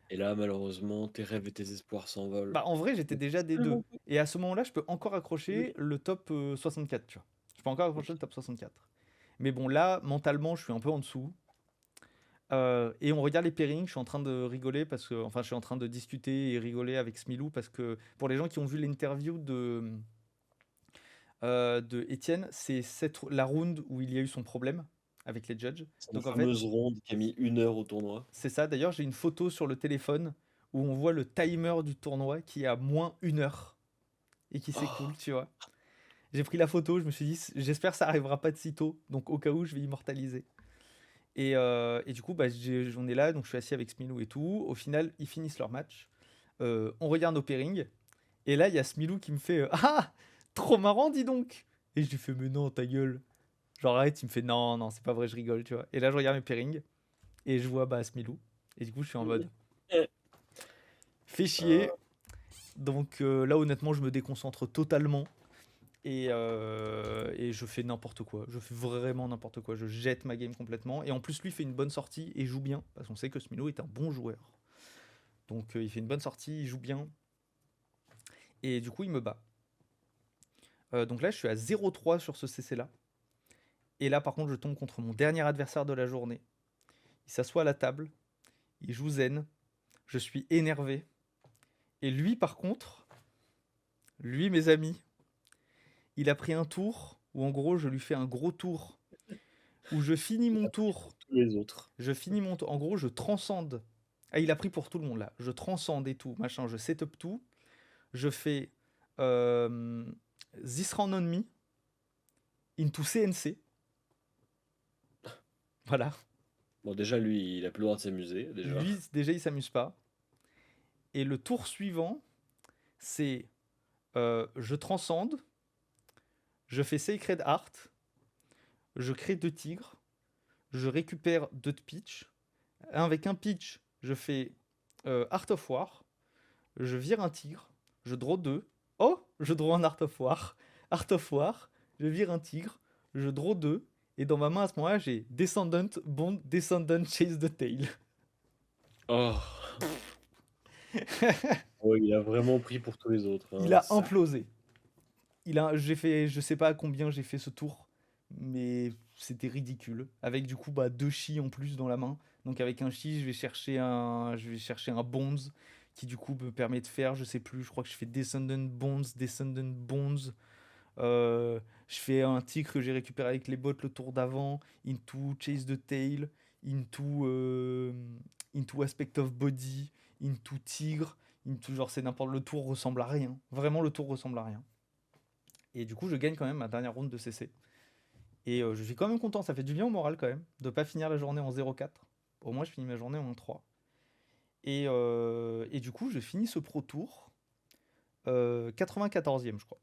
Et là, malheureusement, tes rêves et tes espoirs s'envolent. Bah, en vrai, j'étais déjà des deux. Et à ce moment-là, je peux encore accrocher le top 64, tu vois. Je peux encore accrocher le top 64. Mais bon, là, mentalement, je suis un peu en dessous. Et on regarde les pairings, je suis en train de rigoler parce que, enfin, je suis en train de discuter et rigoler avec Smilou parce que pour les gens qui ont vu l'interview de Étienne, c'est la round où il y a eu son problème avec les judges. C'est la Donc en fait, fameuse ronde qui a mis 1 heure au tournoi. c'est ça. D'ailleurs, j'ai une photo sur le téléphone où on voit le timer du tournoi qui est à -1 heure et qui s'écoule, Oh, tu vois. J'ai pris la photo, je me suis dit, j'espère que ça arrivera pas de sitôt, donc au cas où, je vais immortaliser. Et du coup, bah, j'en ai là, donc je suis assis avec Smilou et tout. Au final, ils finissent leur match. On regarde nos pairings. Et là, il y a Smilou qui me fait Ah, trop marrant, dis donc. Et je lui fais Mais non, ta gueule. Genre, arrête, il me fait Non, non, c'est pas vrai, je rigole, tu vois. Et là, je regarde mes pairings. Et je vois bah, Smilou. Et du coup, je suis en mode Fais euh, chier. Donc là, honnêtement, je me déconcentre totalement. Et je fais n'importe quoi. Je fais vraiment n'importe quoi. Je jette ma game complètement. Et en plus, lui fait une bonne sortie et joue bien. Parce qu'on sait que Smilo est un bon joueur. Donc il fait une bonne sortie, il joue bien. Et du coup, il me bat. Donc là, je suis à 0-3 sur ce CC-là. Et là, par contre, je tombe contre mon dernier adversaire de la journée. Il s'assoit à la table, il joue zen, je suis énervé. Et lui, par contre, lui, mes amis, il a pris un tour où en gros, je lui fais un gros tour où je finis mon tour. Pour tous les autres. Je finis mon tour. En gros, je transcende. Ah, il a pris pour tout le monde là. Je transcende et tout, machin. Je setup tout. Je fais This Round on Me into CNC. Voilà. Bon, déjà, lui, il a plus le droit de s'amuser, déjà. Lui, déjà, il s'amuse pas. Et le tour suivant, c'est je transcende. Je fais Sacred Heart. Je crée 2 tigres. Je récupère 2 de pitch. Avec un pitch, je fais Art of War. Je vire un tigre. Je draw 2. Oh, je draw un Art of War. Art of War. Je vire un tigre. Je draw 2. Et dans ma main, à ce moment-là, j'ai Descendant, Bond, Descendant, Chase the Tail. Oh. Ouais, il a vraiment pris pour tous les autres. Il Hein, a ça. implosé. J'ai fait, je sais pas à combien j'ai fait ce tour, mais c'était ridicule. Avec du coup 2 chi en plus dans la main. Donc avec un chi, je vais chercher un bonds qui du coup me permet de faire, je sais plus, je crois que je fais Descendant bonds. Je fais un tigre que j'ai récupéré avec les bottes le tour d'avant, into chase the tail, into aspect of body, into tigre, into genre c'est n'importe, le tour ressemble à rien. Vraiment le tour ressemble à rien. Et du coup, je gagne quand même ma dernière round de CC. Et je suis quand même content, ça fait du bien au moral quand même, de pas finir la journée en 0-4. Au moins, je finis ma journée en 3. Et du coup, je finis ce Pro Tour 94e, je crois.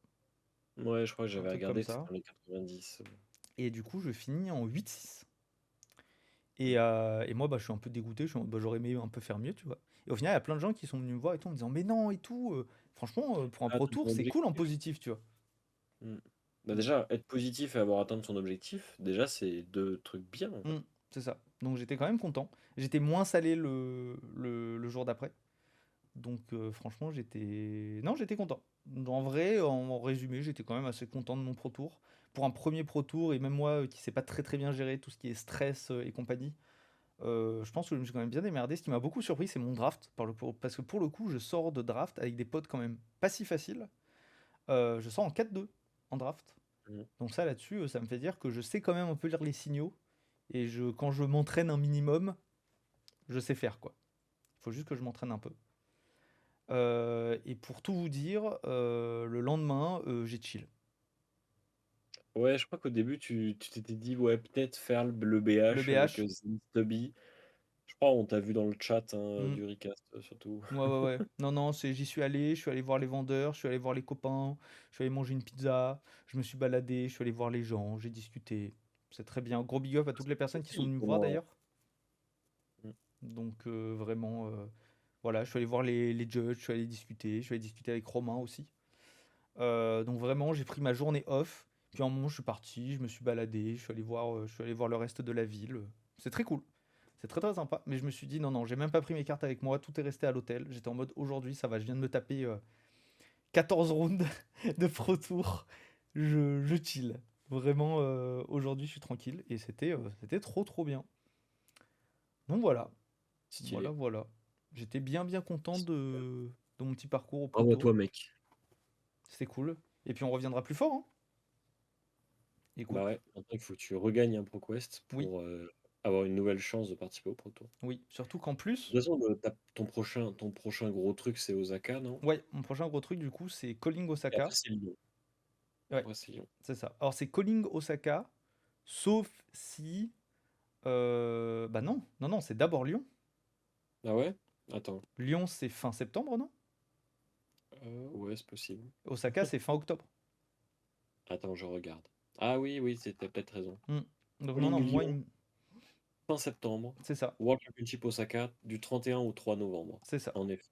Ouais, je crois que Un j'avais truc comme regardé que c'était ça. dans les 90. Et du coup, je finis en 8-6. Et moi, je suis un peu dégoûté. J'aurais aimé un peu faire mieux, tu vois. Et au final, il y a plein de gens qui sont venus me voir et tout en me disant, mais non, et tout. Franchement, pour un Ah, Pro tout Tour, ton c'est cool en objectif. positif, tu vois. Mm. Bah déjà, être positif et avoir atteint son objectif, déjà, c'est deux trucs bien, en fait. Mm, c'est ça. Donc j'étais quand même content. J'étais moins salé le jour d'après. Donc franchement, j'étais... Non, j'étais content. En vrai, en résumé, j'étais quand même assez content de mon Pro Tour. Pour un premier Pro Tour, et même moi qui sais pas très très bien gérer tout ce qui est stress et compagnie, je pense que je me suis quand même bien démerdé. Ce qui m'a beaucoup surpris, c'est mon draft. Parce que pour le coup, je sors de draft avec des potes quand même pas si faciles. Je sors en 4-2 en draft. Mm. Donc ça, là-dessus, ça me fait dire que je sais quand même un peu lire les signaux. Et quand je m'entraîne un minimum, je sais faire quoi. Il faut juste que je m'entraîne un peu. Et pour tout vous dire, le lendemain, j'ai chill. Ouais, je crois qu'au début, tu t'étais dit, ouais, peut-être faire le Le BH avec BH, Zen Stubby. Je crois on t'a vu dans le chat hein, hmm, du Recast, surtout. ouais, ouais, ouais. Non, non, j'y suis allé voir les vendeurs, je suis allé voir les copains, je suis allé manger une pizza, je me suis baladé, je suis allé voir les gens, j'ai discuté. C'est très bien. Gros big up à toutes les personnes qui sont Facile venues me pour voir moi. d'ailleurs. Mm. Donc vraiment, voilà, je suis allé voir les judges, je suis allé discuter, je suis allé discuter avec Romain aussi. Donc vraiment, j'ai pris ma journée off. Puis à un moment, je suis parti, je me suis baladé, je suis allé voir le reste de la ville. C'est très cool. C'est très très sympa. Mais je me suis dit, non, non, j'ai même pas pris mes cartes avec moi, tout est resté à l'hôtel. J'étais en mode, aujourd'hui, ça va, je viens de me taper 14 rounds de Pro Tour. Je chill. Vraiment, aujourd'hui, je suis tranquille. Et c'était trop trop bien. Donc voilà, voilà, Stylé. voilà. J'étais bien bien content de mon petit parcours au Pro Bravo à Tour. toi, mec. C'était cool. Et puis on reviendra plus fort, hein. Bah Écoute, ouais, maintenant il faut que tu regagnes un ProQuest oui. pour avoir une nouvelle chance de participer au Pro Tour. Oui, surtout qu'en De plus, toute façon, ton prochain gros truc, c'est Osaka, non? ouais, mon prochain gros truc du coup, c'est Calling Et après, Osaka. c'est Lyon. Ouais, Après, c'est Lyon. c'est ça. Alors c'est Calling Osaka, sauf si, bah non, non, non, c'est d'abord Lyon. Ah ouais? Attends. Lyon, c'est fin septembre, non? Ouais, c'est possible. Osaka, c'est fin octobre. Attends, je regarde. Ah oui, oui, t'as peut-être raison. Hmm. Donc non, Calling non, Lyon, fin septembre. c'est ça, World Championship Osaka, du 31 au 3 novembre. c'est ça. En effet,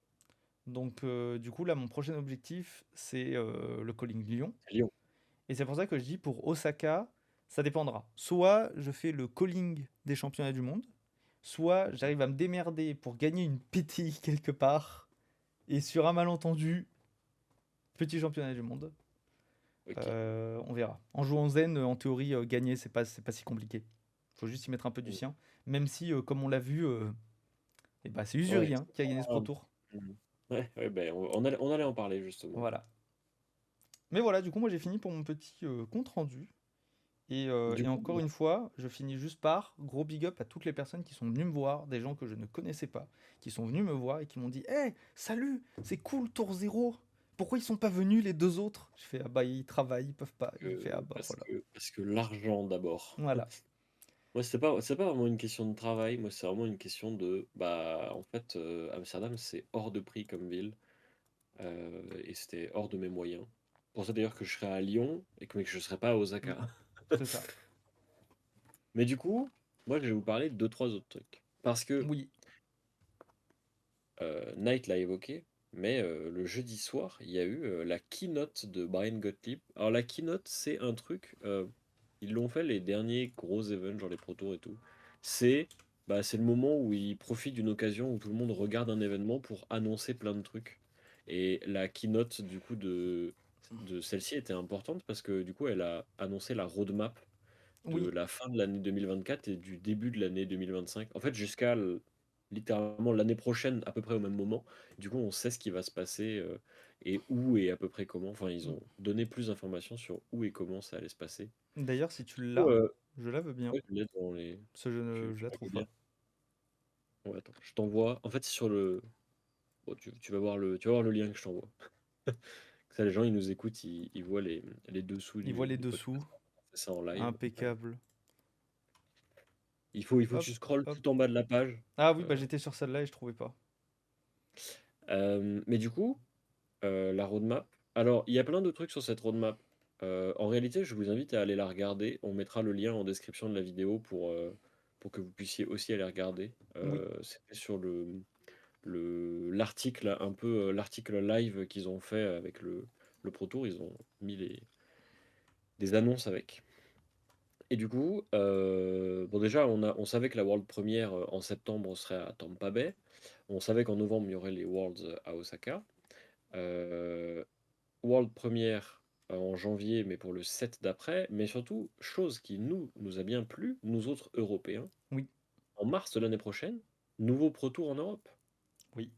Donc du coup là, mon prochain objectif, c'est le Calling Lyon. c'est Lyon. Et c'est pour ça que je dis pour Osaka, ça dépendra. Soit je fais le Calling des championnats du monde, soit j'arrive à me démerder pour gagner une PTI quelque part, et sur un malentendu, petit championnat du monde. Ok. On verra. En jouant zen, en théorie, gagner, c'est pas si compliqué. Faut juste y mettre un peu du Mm. sien. Même si, comme on l'a vu, et bah, c'est Ouais. Usuri hein, qui a gagné ce Pro Tour. Mm. Ouais, ouais, ben, on allait en parler justement. Voilà. Mais voilà, du coup, moi j'ai fini pour mon petit compte rendu. Du Et coup, encore une fois, je finis juste par gros big up à toutes les personnes qui sont venues me voir, des gens que je ne connaissais pas, qui sont venus me voir et qui m'ont dit hey, salut, c'est cool Tour Zéro. Pourquoi ils sont pas venus les deux autres? Je fais ah bah ils travaillent, ils peuvent pas. Il fait ah bah parce voilà. que, parce que l'argent d'abord. Voilà. Moi, c'est pas vraiment une question de travail, moi, c'est vraiment une question de, bah, en fait, Amsterdam, c'est hors de prix comme ville, et c'était hors de mes moyens. Pour ça, d'ailleurs, que je serais à Lyon, mais que je serais pas à Osaka. Oui, c'est ça. Mais du coup, moi, je vais vous parler de deux, trois autres trucs. Parce que Oui, Knight l'a évoqué, mais le jeudi soir, il y a eu la keynote de Brian Gottlieb. Alors, la keynote, c'est un truc, ils l'ont fait les derniers gros events, genre les Pro Tours et tout. C'est c'est le moment où ils profitent d'une occasion où tout le monde regarde un événement pour annoncer plein de trucs. Et la keynote, du coup, de celle-ci était importante parce que, du coup, elle a annoncé la roadmap de oui. la fin de l'année 2024 et du début de l'année 2025. En fait, jusqu'à littéralement l'année prochaine, à peu près au même moment. Du coup, on sait ce qui va se passer et où et à peu près comment. Enfin, ils ont donné plus d'informations sur où et comment ça allait se passer. D'ailleurs, si tu Du coup, l'as, je la veux bien. ouais, je l'ai dans les. Parce que je la Tu trouve veux pas. bien. Ouais, attends, je t'envoie. En fait, c'est sur le. Bon, tu vas voir le lien que je t'envoie. Ça, les gens, ils nous écoutent, ils voient les dessous Il voit les du dessous. podcast. On fait ça en live. Impeccable. Il faut que Hop, tu scrolles hop. tout en bas de la page. Ah oui, bah Euh, j'étais sur celle-là et je trouvais pas. mais du coup, la roadmap. Alors, il y a plein de trucs sur cette roadmap. En réalité, je vous invite à aller la regarder. On mettra le lien en description de la vidéo pour que vous puissiez aussi aller regarder. Oui, C'était sur l'article, un peu l'article live qu'ils ont fait avec le Pro Tour. Ils ont mis des annonces avec. Et du coup, bon déjà, on savait que la World Premiere en septembre serait à Tampa Bay. On savait qu'en novembre, il y aurait les Worlds à Osaka. Euh, World Premiere en janvier, mais pour le set d'après. Mais surtout, chose qui nous a bien plu, nous autres Européens, oui, en mars de l'année prochaine, nouveau Pro Tour en Europe. oui,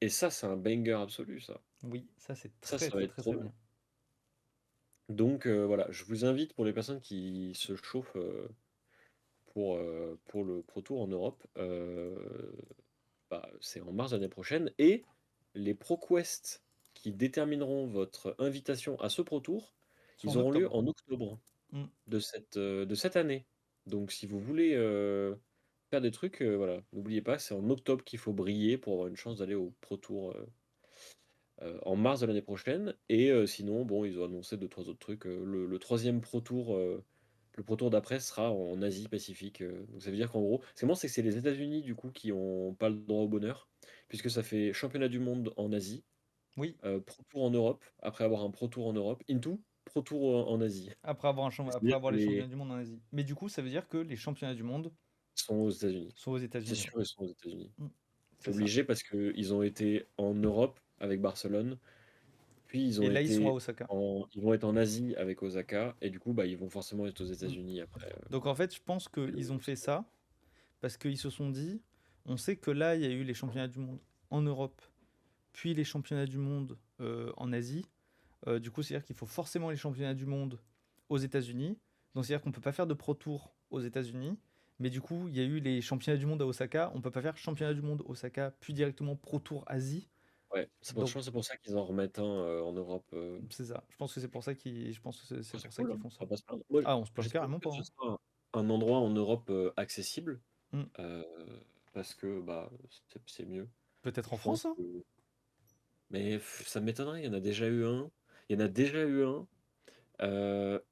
Et ça, c'est un banger absolu, ça. oui. Ça, c'est très, Ça va très, être très, trop très bien. bien. Donc voilà, je vous invite pour les personnes qui se chauffent pour le Pro Tour en Europe, c'est en mars de l'année prochaine. Et les ProQuest qui détermineront votre invitation à ce Pro Tour, C'est en ils auront lieu octobre. en octobre Mm. de cette année. Donc si vous voulez faire des trucs, voilà, n'oubliez pas, c'est en octobre qu'il faut briller pour avoir une chance d'aller au Pro Tour en mars de l'année prochaine. Et sinon, bon, ils ont annoncé deux, trois autres trucs. Le troisième Pro Tour, le Pro Tour d'après sera en Asie-Pacifique. Donc ça veut dire qu'en gros, c'est les États-Unis du coup qui ont pas le droit au bonheur, puisque ça fait championnat du monde en Asie, Oui, Pro Tour en Europe, après avoir un Pro Tour en Europe, into Pro Tour en Asie. après C'est-à-dire avoir que les championnats les du monde en Asie. Mais du coup, ça veut dire que les championnats du monde sont aux États-Unis. sont aux C'est États-Unis. Ouais. sûr, ils sont aux États-Unis. Mm. C'est C'est ça. obligé parce qu'ils ont été en Europe avec Barcelone. Puis Et là, ils sont à Osaka. ils vont être en Asie avec Osaka, et du coup, ils vont forcément être aux Mm. États-Unis après. Donc en fait, je pense qu'ils ont Le fait second. ça parce qu'ils se sont dit, on sait que là, il y a eu les championnats du monde en Europe, puis les championnats du monde en Asie. Du coup, c'est-à-dire qu'il faut forcément les championnats du monde aux États-Unis. Donc, c'est-à-dire qu'on peut pas faire de Pro Tour aux États-Unis. Mais du coup, il y a eu les championnats du monde à Osaka. On peut pas faire championnat du monde Osaka, puis directement Pro Tour Asie. Ouais, je Donc, pense que c'est pour ça qu'ils en remettent un en Europe. c'est ça. Je pense que c'est pour ça je pense que c'est C'est pour ça cool, qu'ils hein, font ça. on va pas se plaindre. Moi, Ah, on se plaint j'espère carrément que pas. ce Hein. sera un endroit en Europe accessible, Hmm. euh, parce que c'est mieux. Peut-être en Je France, pense hein. que. Mais ça m'étonnerait, il y en a déjà eu un. Il y en a déjà eu un.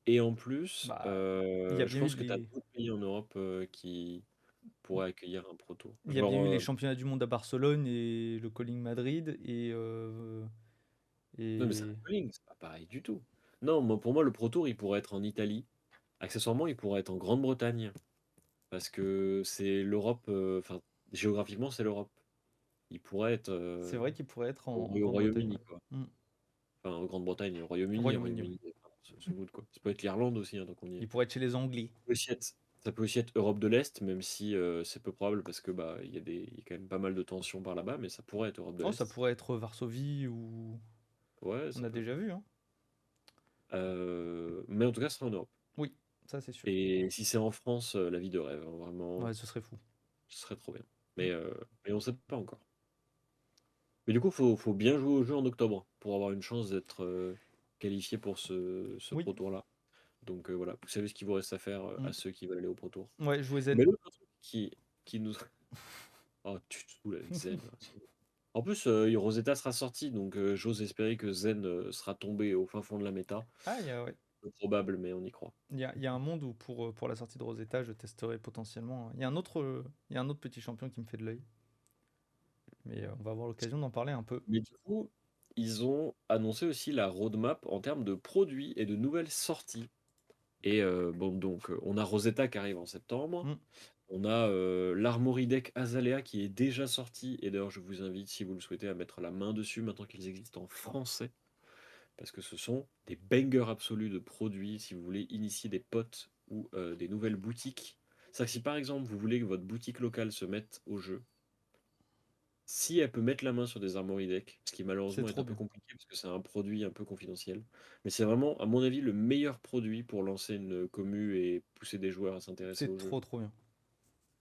Et en plus, Bah, il y a je bien eu pense que tu as les, d'autres pays en Europe qui pourraient accueillir un proto. il y a bien eu Genre, les championnats du monde à Barcelone et le Calling Madrid non, mais c'est un et curling, c'est pas pareil du tout. Non, pour moi, le Pro Tour, il pourrait être en Italie. Accessoirement, il pourrait être en Grande-Bretagne. Parce que c'est l'Europe, enfin, géographiquement, c'est l'Europe. Il pourrait être c'est vrai qu'il pourrait être au en Grande-Bretagne. Royaume-Uni, Ouais. quoi. Hmm. Enfin, en Grande-Bretagne, au Au Royaume-Uni, Royaume-Uni, oui. Royaume-Uni. ce mood, quoi. Ça peut être l'Irlande aussi, hein, tant qu'on y est. Il pourrait être chez les Anglais. Ça peut aussi être Europe de l'Est, même si c'est peu probable parce que bah il y a quand même pas mal de tensions par là-bas, mais ça pourrait être Europe de Oh, ça l'Est. pourrait être Varsovie ou... Ouais, On ça a peut. déjà vu, hein. Mais en tout cas, ce sera en Europe. Oui, ça c'est sûr. Et si c'est en France, la vie de rêve, hein, vraiment, Ouais, ce serait fou. ce serait trop bien. Mm. Mais on sait pas encore. Mais du coup, faut bien jouer au jeu en octobre pour avoir une chance d'être qualifié pour ce Oui. Pro Tour là. Donc voilà, vous savez ce qu'il vous reste à faire à Mm. ceux qui veulent aller au Pro Tour. Ouais, jouer Mais Zen. l'autre truc qui nous. Oh, tu te saoules avec Zen, là. En plus, Rosetta sera sorti, donc j'ose espérer que Zen sera tombé au fin fond de la méta. Ah, ouais. Peu probable, mais on y croit. Il y a un monde où pour la sortie de Rosetta, je testerai potentiellement. Il y a un autre petit champion qui me fait de l'œil. Mais on va avoir l'occasion d'en parler un peu. Mais du coup, ils ont annoncé aussi la roadmap en termes de produits et de nouvelles sorties. Et bon, donc, on a Rosetta qui arrive en septembre. Mm. On a l'Armory Deck Azalea qui est déjà sorti. Et d'ailleurs, je vous invite, si vous le souhaitez, à mettre la main dessus maintenant qu'ils existent en français. Parce que ce sont des bangers absolus de produits si vous voulez initier des potes ou des nouvelles boutiques. C'est-à-dire que si par exemple vous voulez que votre boutique locale se mette au jeu, si elle peut mettre la main sur des Armory Deck, ce qui C'est malheureusement est trop un peu bien. compliqué parce que c'est un produit un peu confidentiel, mais c'est vraiment, à mon avis, le meilleur produit pour lancer une commu et pousser des joueurs à s'intéresser C'est au jeu. trop bien.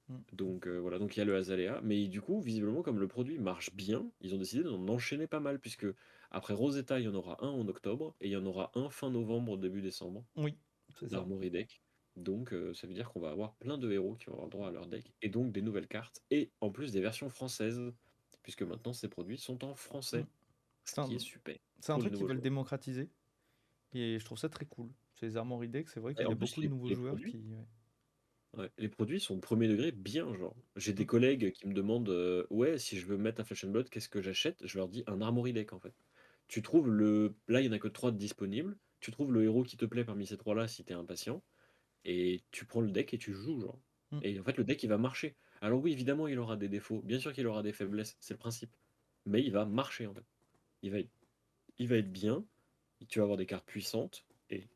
Mm. Donc voilà, donc il y a le Azalea, mais du coup, visiblement, comme le produit marche bien, ils ont décidé d'en enchaîner pas mal, puisque après Rosetta, il y en aura un en octobre, et il y en aura un fin novembre, début décembre, Oui, c'est ça. d'Armory Deck. Donc ça veut dire qu'on va avoir plein de héros qui vont avoir droit à leur deck, et donc des nouvelles cartes, et en plus des versions françaises, puisque maintenant ces produits sont en Mm. français, ce C'est un, qui est super c'est un pour les truc qu'ils nouveaux veulent joueurs. démocratiser. Et je trouve ça très cool. Ces les Armory Deck, c'est vrai Et qu'il y en a plus, beaucoup de nouveaux les joueurs produits, qui. Ouais. ouais, les produits sont premier degré bien, genre. J'ai des Mm. collègues qui me demandent ouais, si je veux mettre un Flash and Blood, qu'est-ce que j'achète? Je leur dis un Armory Deck en fait. Tu trouves le. Là, il n'y en a que 3 de disponibles. Tu trouves le héros qui te plaît parmi ces 3-là si t'es impatient. Et tu prends le deck et tu joues, genre. Mm. Et en fait, le deck, il va marcher. Alors oui, évidemment, il aura des défauts. Bien sûr qu'il aura des faiblesses, c'est le principe. Mais il va marcher en fait. Il va être, il va être bien. Tu vas avoir des cartes puissantes. Et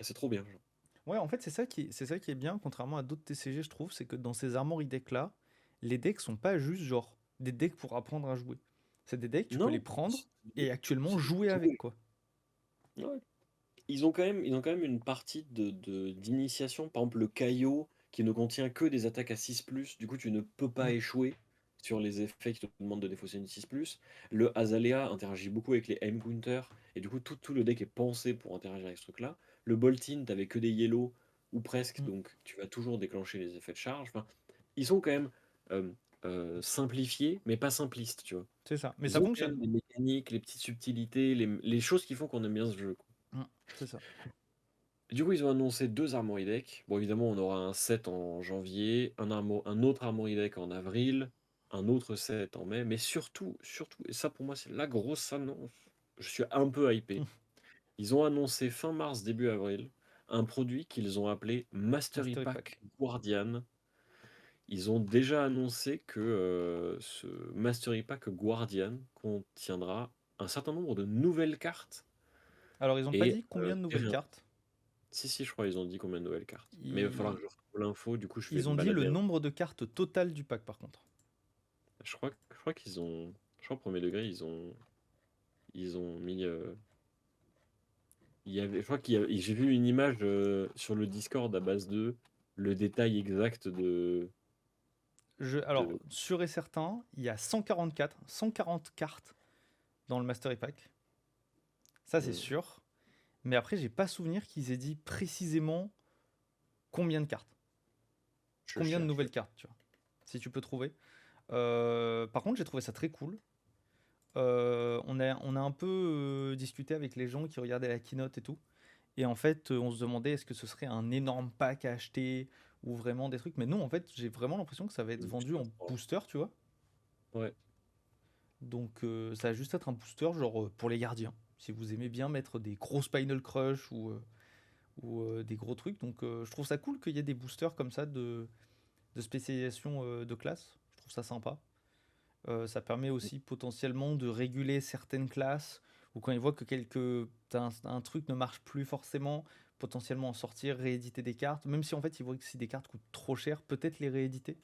c'est trop bien, genre. Ouais, en fait, c'est ça qui est bien, contrairement à d'autres TCG, je trouve, c'est que dans ces Armory Deck là, les decks sont pas juste genre des decks pour apprendre à jouer. C'est des decks, tu peux les Non, prendre et actuellement c'est jouer avec, jouer. quoi. Ouais. Ils ont quand même une partie d'initiation. Par exemple, le Kaio, qui ne contient que des attaques à 6+, du coup tu ne peux pas Mm. échouer sur les effets qui te demandent de défausser une 6+. Le Azalea interagit beaucoup avec les aim counters, et du coup tout le deck est pensé pour interagir avec ce truc-là. Le Boltin, t'avais que des yellow, ou presque, Mm. donc tu vas toujours déclencher les effets de charge. Enfin, ils sont quand même euh, simplifiés, mais pas simplistes, tu vois. C'est ça. Mais ça Ils ont quand fonctionne. même les mécaniques, les petites subtilités, les choses qui font qu'on aime bien ce jeu. Mm. C'est ça. Du coup, ils ont annoncé 2 Armory Deck. Bon, évidemment, on aura un set en janvier, un autre Armory Deck en avril, un autre set en mai, mais surtout, et ça pour moi c'est la grosse annonce, je suis un peu hypé. Mm. Ils ont annoncé fin mars, début avril, un produit qu'ils ont appelé Mastery Mastery Pack. Pack Guardian. Ils ont déjà annoncé que ce Mastery Pack Guardian contiendra un certain nombre de nouvelles cartes Alors, ils ont pas et dit combien de et nouvelles rien. cartes. Si, je crois ils ont dit combien de nouvelles cartes. Mais il va falloir que Ils, je retrouve l'info, du coup je vais ils me ont dit le balader un peu. nombre de cartes totales du pack, par contre. Je crois qu'ils ont. Je crois au premier degré, ils ont mis. Je crois j'ai vu une image sur le Discord à base de le détail exact Alors, de... sûr et certain, il y a 140 cartes dans le Mastery Pack. Ça, c'est Hmm, sûr. Mais après, j'ai pas souvenir qu'ils aient dit précisément combien de cartes. je Combien de cherche. nouvelles cartes, tu vois. Si tu peux trouver. Par contre, j'ai trouvé ça très cool. On a un peu discuté avec les gens qui regardaient la keynote et tout. Et en fait, on se demandait est-ce que ce serait un énorme pack à acheter ou vraiment des trucs. Mais non, en fait, j'ai vraiment l'impression que ça va être Le vendu booster, en oh. booster, tu vois. Ouais. Donc, ça va juste être un booster, genre pour les gardiens. Si vous aimez bien mettre des gros Spinal Crush ou des gros trucs. Donc, je trouve ça cool qu'il y ait des boosters comme ça de spécialisation de classe. Je trouve ça sympa. Ça permet aussi potentiellement de réguler certaines classes ou quand ils voient que un truc ne marche plus forcément, potentiellement en sortir, rééditer des cartes, même si en fait ils voient que si des cartes coûtent trop cher, peut-être les rééditer.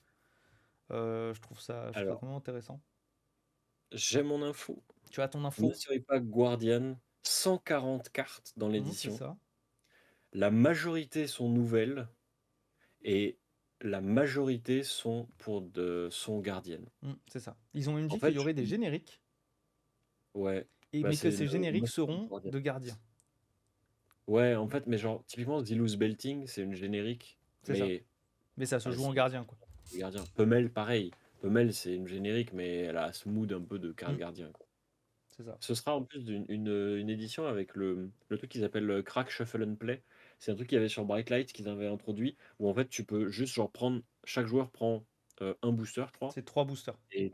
Je trouve ça Alors, vraiment intéressant. j'ai mon info. Tu as ton info? Mystery Pack Guardian, 140 cartes dans C'est l'édition. ça. La majorité sont nouvelles et la majorité sont gardiennes. C'est ça. Ils ont même En dit qu'il fait, y aurait des génériques, ouais, mais que c'est ces le génériques Mystery Pack seront Guardian. de gardiens. Ouais, en fait, mais genre, typiquement, Zilus Belting, c'est une générique, C'est ça. mais Mais ça se joue en c'est gardien, quoi. des gardiens. Pummel, pareil. Pummel, c'est une générique, mais elle a ce mood un peu de carte Mm, gardien, quoi. c'est ça. Ce sera en plus une édition avec le truc qu'ils appellent Crack Shuffle and Play. C'est un truc qu'il y avait sur Brightlight qu'ils avaient introduit, où en fait tu peux juste genre prendre, chaque joueur prend un booster, je crois, C'est 3 boosters. et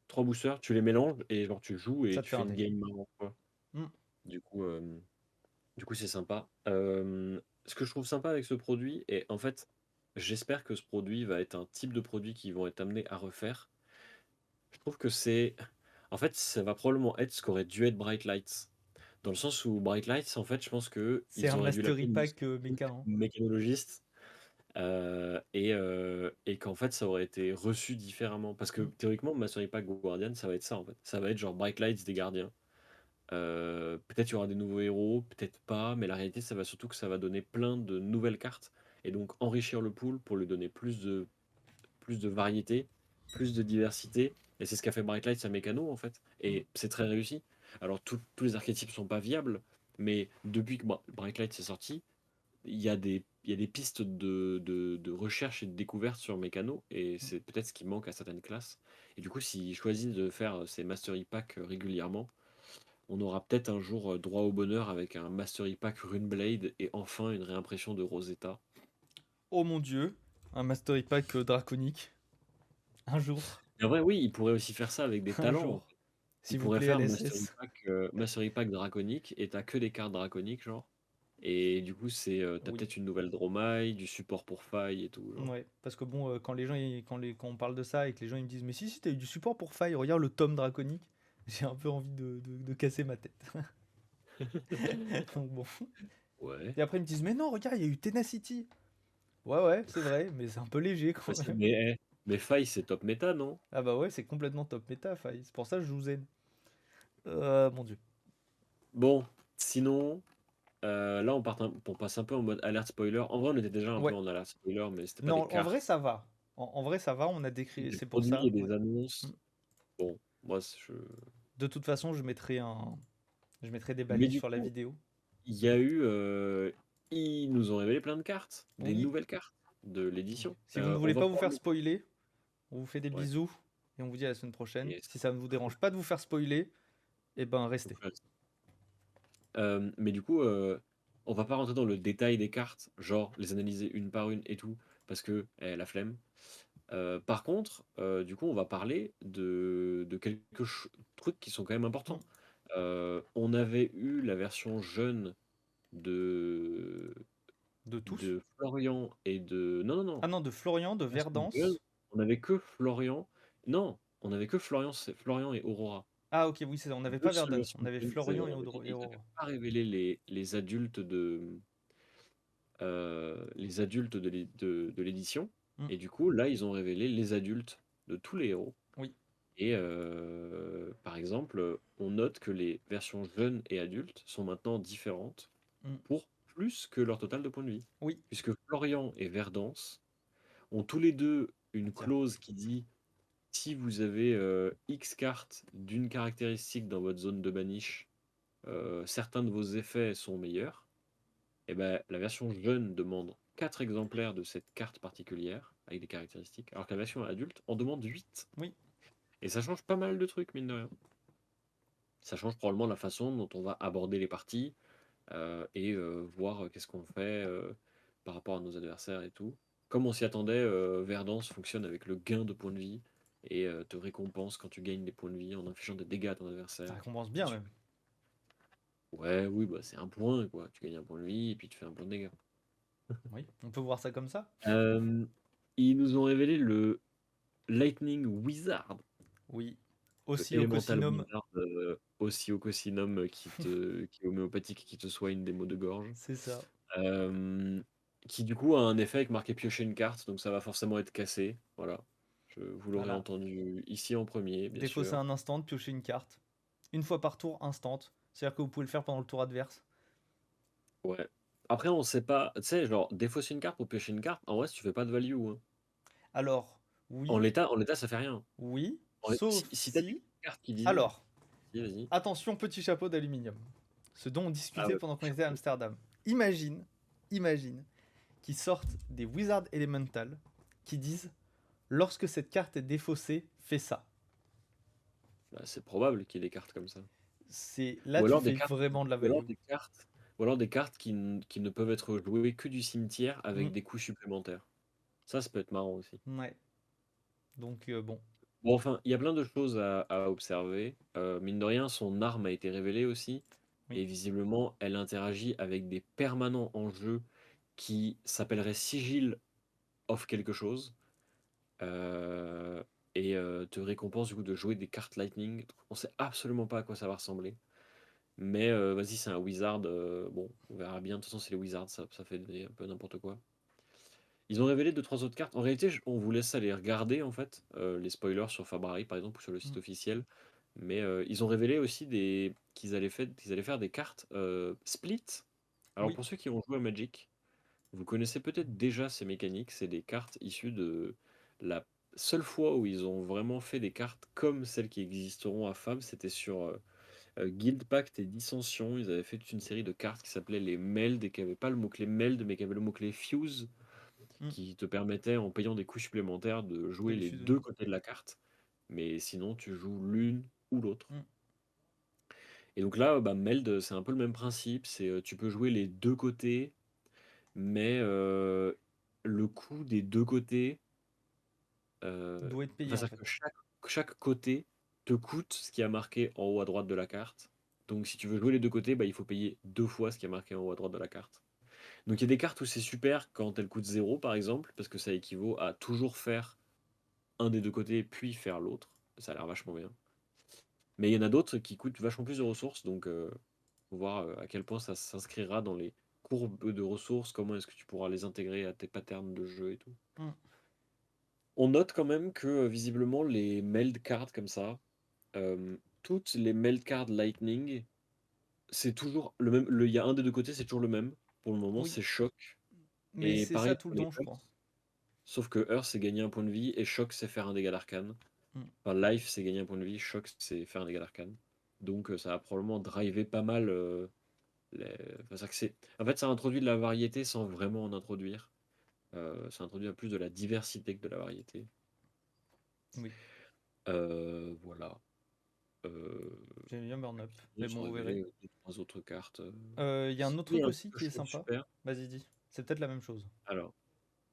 3 boosters, tu les mélanges et genre tu joues et Ça te tu fait fais un une deck. game marrant, quoi. Mm. Du coup, euh, du coup c'est sympa. Ce que je trouve sympa avec ce produit, et en fait, j'espère que ce produit va être un type de produit qu'ils vont être amenés à refaire. Je trouve que en fait, ça va probablement être ce qu'aurait dû être Bright Lights. Dans le sens où Bright Lights, en fait, je pense que C'est ils un auraient dû Mastery l'appeler Pack méca, hein. mécanologiste, et qu'en fait, ça aurait été reçu différemment. Parce que Mm. théoriquement, Mastery Pack Guardian, ça va être ça en fait. Ça va être genre Bright Lights des gardiens. Peut-être il y aura des nouveaux héros, peut-être pas, mais la réalité, ça va surtout que ça va donner plein de nouvelles cartes et donc enrichir le pool pour lui donner plus de variété, plus de diversité. Et c'est ce qu'a fait Brightlight sa mécano en fait. Mm. Et c'est très réussi. Alors tous les archétypes sont pas viables, mais depuis que Brightlight s'est sorti, il y a des pistes de recherche et de découverte sur mécano, et c'est peut-être ce qui manque à certaines classes. Et du coup, s'ils choisissent de faire ces Mastery Pack régulièrement, on aura peut-être un jour droit au bonheur avec un Mastery Pack Runeblade et enfin une réimpression de Rosetta. Oh mon dieu, un Mastery Pack draconique. Un jour. Et en vrai, oui, ils pourraient aussi faire ça avec des Un talents. jour. Il S'il vous pourrait plaît, faire Mastery LSS. Pack, Mastery Pack draconique et t'as que des cartes draconiques, genre. Et du coup, t'as Oui. peut-être une nouvelle Dromai, du support pour faille et tout, genre. Ouais, parce que bon, quand les gens, quand on parle de ça et que les gens ils me disent, mais si, t'as eu du support pour faille, regarde le tome draconique, j'ai un peu envie de casser ma tête. Donc bon. Ouais. Et après ils me disent, mais non, regarde, il y a eu Tenacity. Ouais, ouais, c'est vrai, mais c'est un peu léger Mais, quand même. mais faille, c'est top méta, non? Ah bah ouais, c'est complètement top méta, faille. C'est pour ça que je joue Zen. Mon dieu. Bon, sinon, là, on passe un peu en mode alerte spoiler. En vrai, on était déjà un peu Ouais. en alerte spoiler, mais c'était pas des Non, en vrai, cartes, ça va. En vrai, ça va, on a décrit, des c'est pour produits et ça. Ouais. des Mm. annonces. Bon, moi, De toute façon, je mettrai des Mais balises du sur la coup, vidéo. il y a eu. Ils nous ont révélé plein de cartes, des Oui. nouvelles cartes de Oui. l'édition. Si vous ne On voulez va pas vous pouvoir faire le. spoiler, on vous fait des Ouais. bisous et on vous dit à la semaine prochaine. Yes. Si ça ne vous dérange pas de vous faire spoiler, eh ben restez. Mais du coup, on va pas rentrer dans le détail des cartes, genre les analyser une par une et tout, parce que la flemme. Par contre, du coup, on va parler de quelques trucs qui sont quand même Mm. importants. On avait eu la version jeune de, De tous. de Florian et de. Non, non, non. Ah non, de Florian, de Version jeune, Verdance. on avait que Florian. Non, on avait que Florian, Florian et Aurora. Ah ok, oui, c'est ça. On n'avait Deux pas seules Verdance. versions On avait jeunes qu'ils avaient Florian révélées. Et Ils n'avaient Aurora. pas révélé les adultes de l'édition. Mm. Et du coup, là, ils ont révélé les adultes de tous les héros. Oui. Et par exemple, on note que les versions jeunes et adultes sont maintenant différentes Mm. pour plus que leur total de points de vie. Oui. Puisque Florian et Verdance ont tous les deux une Tiens. clause qui dit si vous avez X cartes d'une caractéristique dans votre zone de banish, certains de vos effets sont meilleurs. Et ben, la version jeune demande 4 exemplaires de cette carte particulière avec des caractéristiques, alors que la version adulte en demande 8. Oui. Et ça change pas mal de trucs, mine de rien. Ça change probablement la façon dont on va aborder les parties et voir qu'est-ce qu'on fait par rapport à nos adversaires et tout. Comme on s'y attendait, Verdance fonctionne avec le gain de points de vie et te récompense quand tu gagnes des points de vie en infligeant des dégâts à ton Ça adversaire. récompense C'est bien même. super. Ouais, oui, bah, c'est un point, quoi. Tu gagnes un point de vie et puis tu fais un point de dégâts. Oui. On peut voir ça comme ça. Euh, Ils nous ont révélé le Lightning Wizard. Oui. Aussi au Elemental Cosinum, Wizard, aussi au Cocinum qui est homéopathique, qui te soigne des maux de gorge. c'est ça. Euh, qui du coup a un effet avec marqué piocher une carte, donc ça va forcément être cassé. Voilà. Vous l'aurez Voilà. entendu ici en premier, bien Défausser sûr. un instant, piocher une carte. Une fois par tour, instant. C'est-à-dire que vous pouvez le faire pendant le tour adverse. Ouais. Après, on sait pas, tu sais, genre, défausser une carte pour piocher une carte, en vrai, si tu fais pas de value, hein. Alors, En oui, l'état, en l'état, ça fait rien. oui, Si, sauf si t'as des si... cartes qui disent. Alors, Vas-y. attention, petit chapeau d'aluminium. Ce dont on Ah discutait ouais, pendant qu'on était à chapeau. Amsterdam. Imagine qu'ils sortent des Wizard Elemental qui disent lorsque cette carte est défaussée, fais ça. Bah, c'est probable qu'il y ait des cartes comme ça. C'est là Ou tu alors des fais cartes, vraiment de la ou alors value. des cartes, ou alors des cartes qui ne peuvent être jouées que du cimetière Mm, avec des coups supplémentaires. Ça peut être marrant aussi. ouais. Donc bon, Bon, enfin, il y a plein de choses à observer. Mine de rien, son arme a été révélée aussi. oui, Et visiblement, elle interagit avec des permanents en jeu qui s'appelleraient Sigil of quelque chose. euh, et te récompense du coup de jouer des cartes Lightning. On sait absolument pas à quoi ça va ressembler. Mais vas-y, c'est un wizard. Bon, on verra bien. De toute façon, c'est les wizards, ça fait un peu n'importe quoi. Ils ont révélé deux, trois autres cartes. En réalité, on vous laisse aller regarder en fait les spoilers sur Fabrari par exemple ou sur le mm, site officiel. Mais ils ont révélé aussi qu'ils allaient faire des cartes split. Alors oui, pour ceux qui ont joué à Magic, vous connaissez peut-être déjà ces mécaniques. C'est des cartes issues de la seule fois où ils ont vraiment fait des cartes comme celles qui existeront à FAB, c'était sur Guild Pact et Dissension. Ils avaient fait toute une série de cartes qui s'appelaient les Meld et qui n'avaient pas le mot-clé Meld mais qui avaient le mot-clé Fuse mm. qui te permettait, en payant des coûts supplémentaires, de Oui, jouer les les fusionner. deux côtés de la carte. Mais sinon, tu joues l'une ou l'autre. Mm. Et donc là, bah, Meld, c'est un peu le même principe. C'est tu peux jouer les deux côtés, mais le coût des deux côtés, Doit être payé enfin, en c'est-à-dire que fait. chaque côté te coûte ce qui a marqué en haut à droite de la carte. Donc si tu veux jouer les deux côtés, bah, il faut payer deux fois ce qui est marqué en haut à droite de la carte. Donc il y a des cartes où c'est super quand elles coûtent zéro, par exemple, parce que ça équivaut à toujours faire un des deux côtés puis faire l'autre. Ça a l'air vachement bien. Mais il y en a d'autres qui coûtent vachement plus de ressources, donc faut voir à quel point ça s'inscrira dans les courbes de ressources, comment est-ce que tu pourras les intégrer à tes patterns de jeu et tout. Mm. On note quand même que visiblement les meld cards comme ça, toutes les meld cards Lightning, c'est toujours le même. Il y a un des deux côtés, c'est toujours le même. Pour le moment, Oui, c'est Choc. mais Et c'est ça pareil tout le pour les temps, je crois. Earth. Sauf que Earth, c'est gagner un point de vie et Choc, c'est faire un dégât d'arcane. Mm. Enfin, Life, c'est gagner un point de vie. Choc, c'est faire un dégât d'arcane. Donc, ça va probablement driver pas mal. Les... enfin, en fait, ça introduit de la variété sans vraiment en introduire. Ça introduit plus de la diversité que de la variété. Oui, Voilà. Euh, j'aime bien Burn Up. Mais Ils ont bon, vous verrez. révélé deux, trois autres cartes. Il y a un autre Oui, truc un truc aussi que qui je est trouve sympa. super. Vas-y, dis. C'est peut-être la même chose. Alors,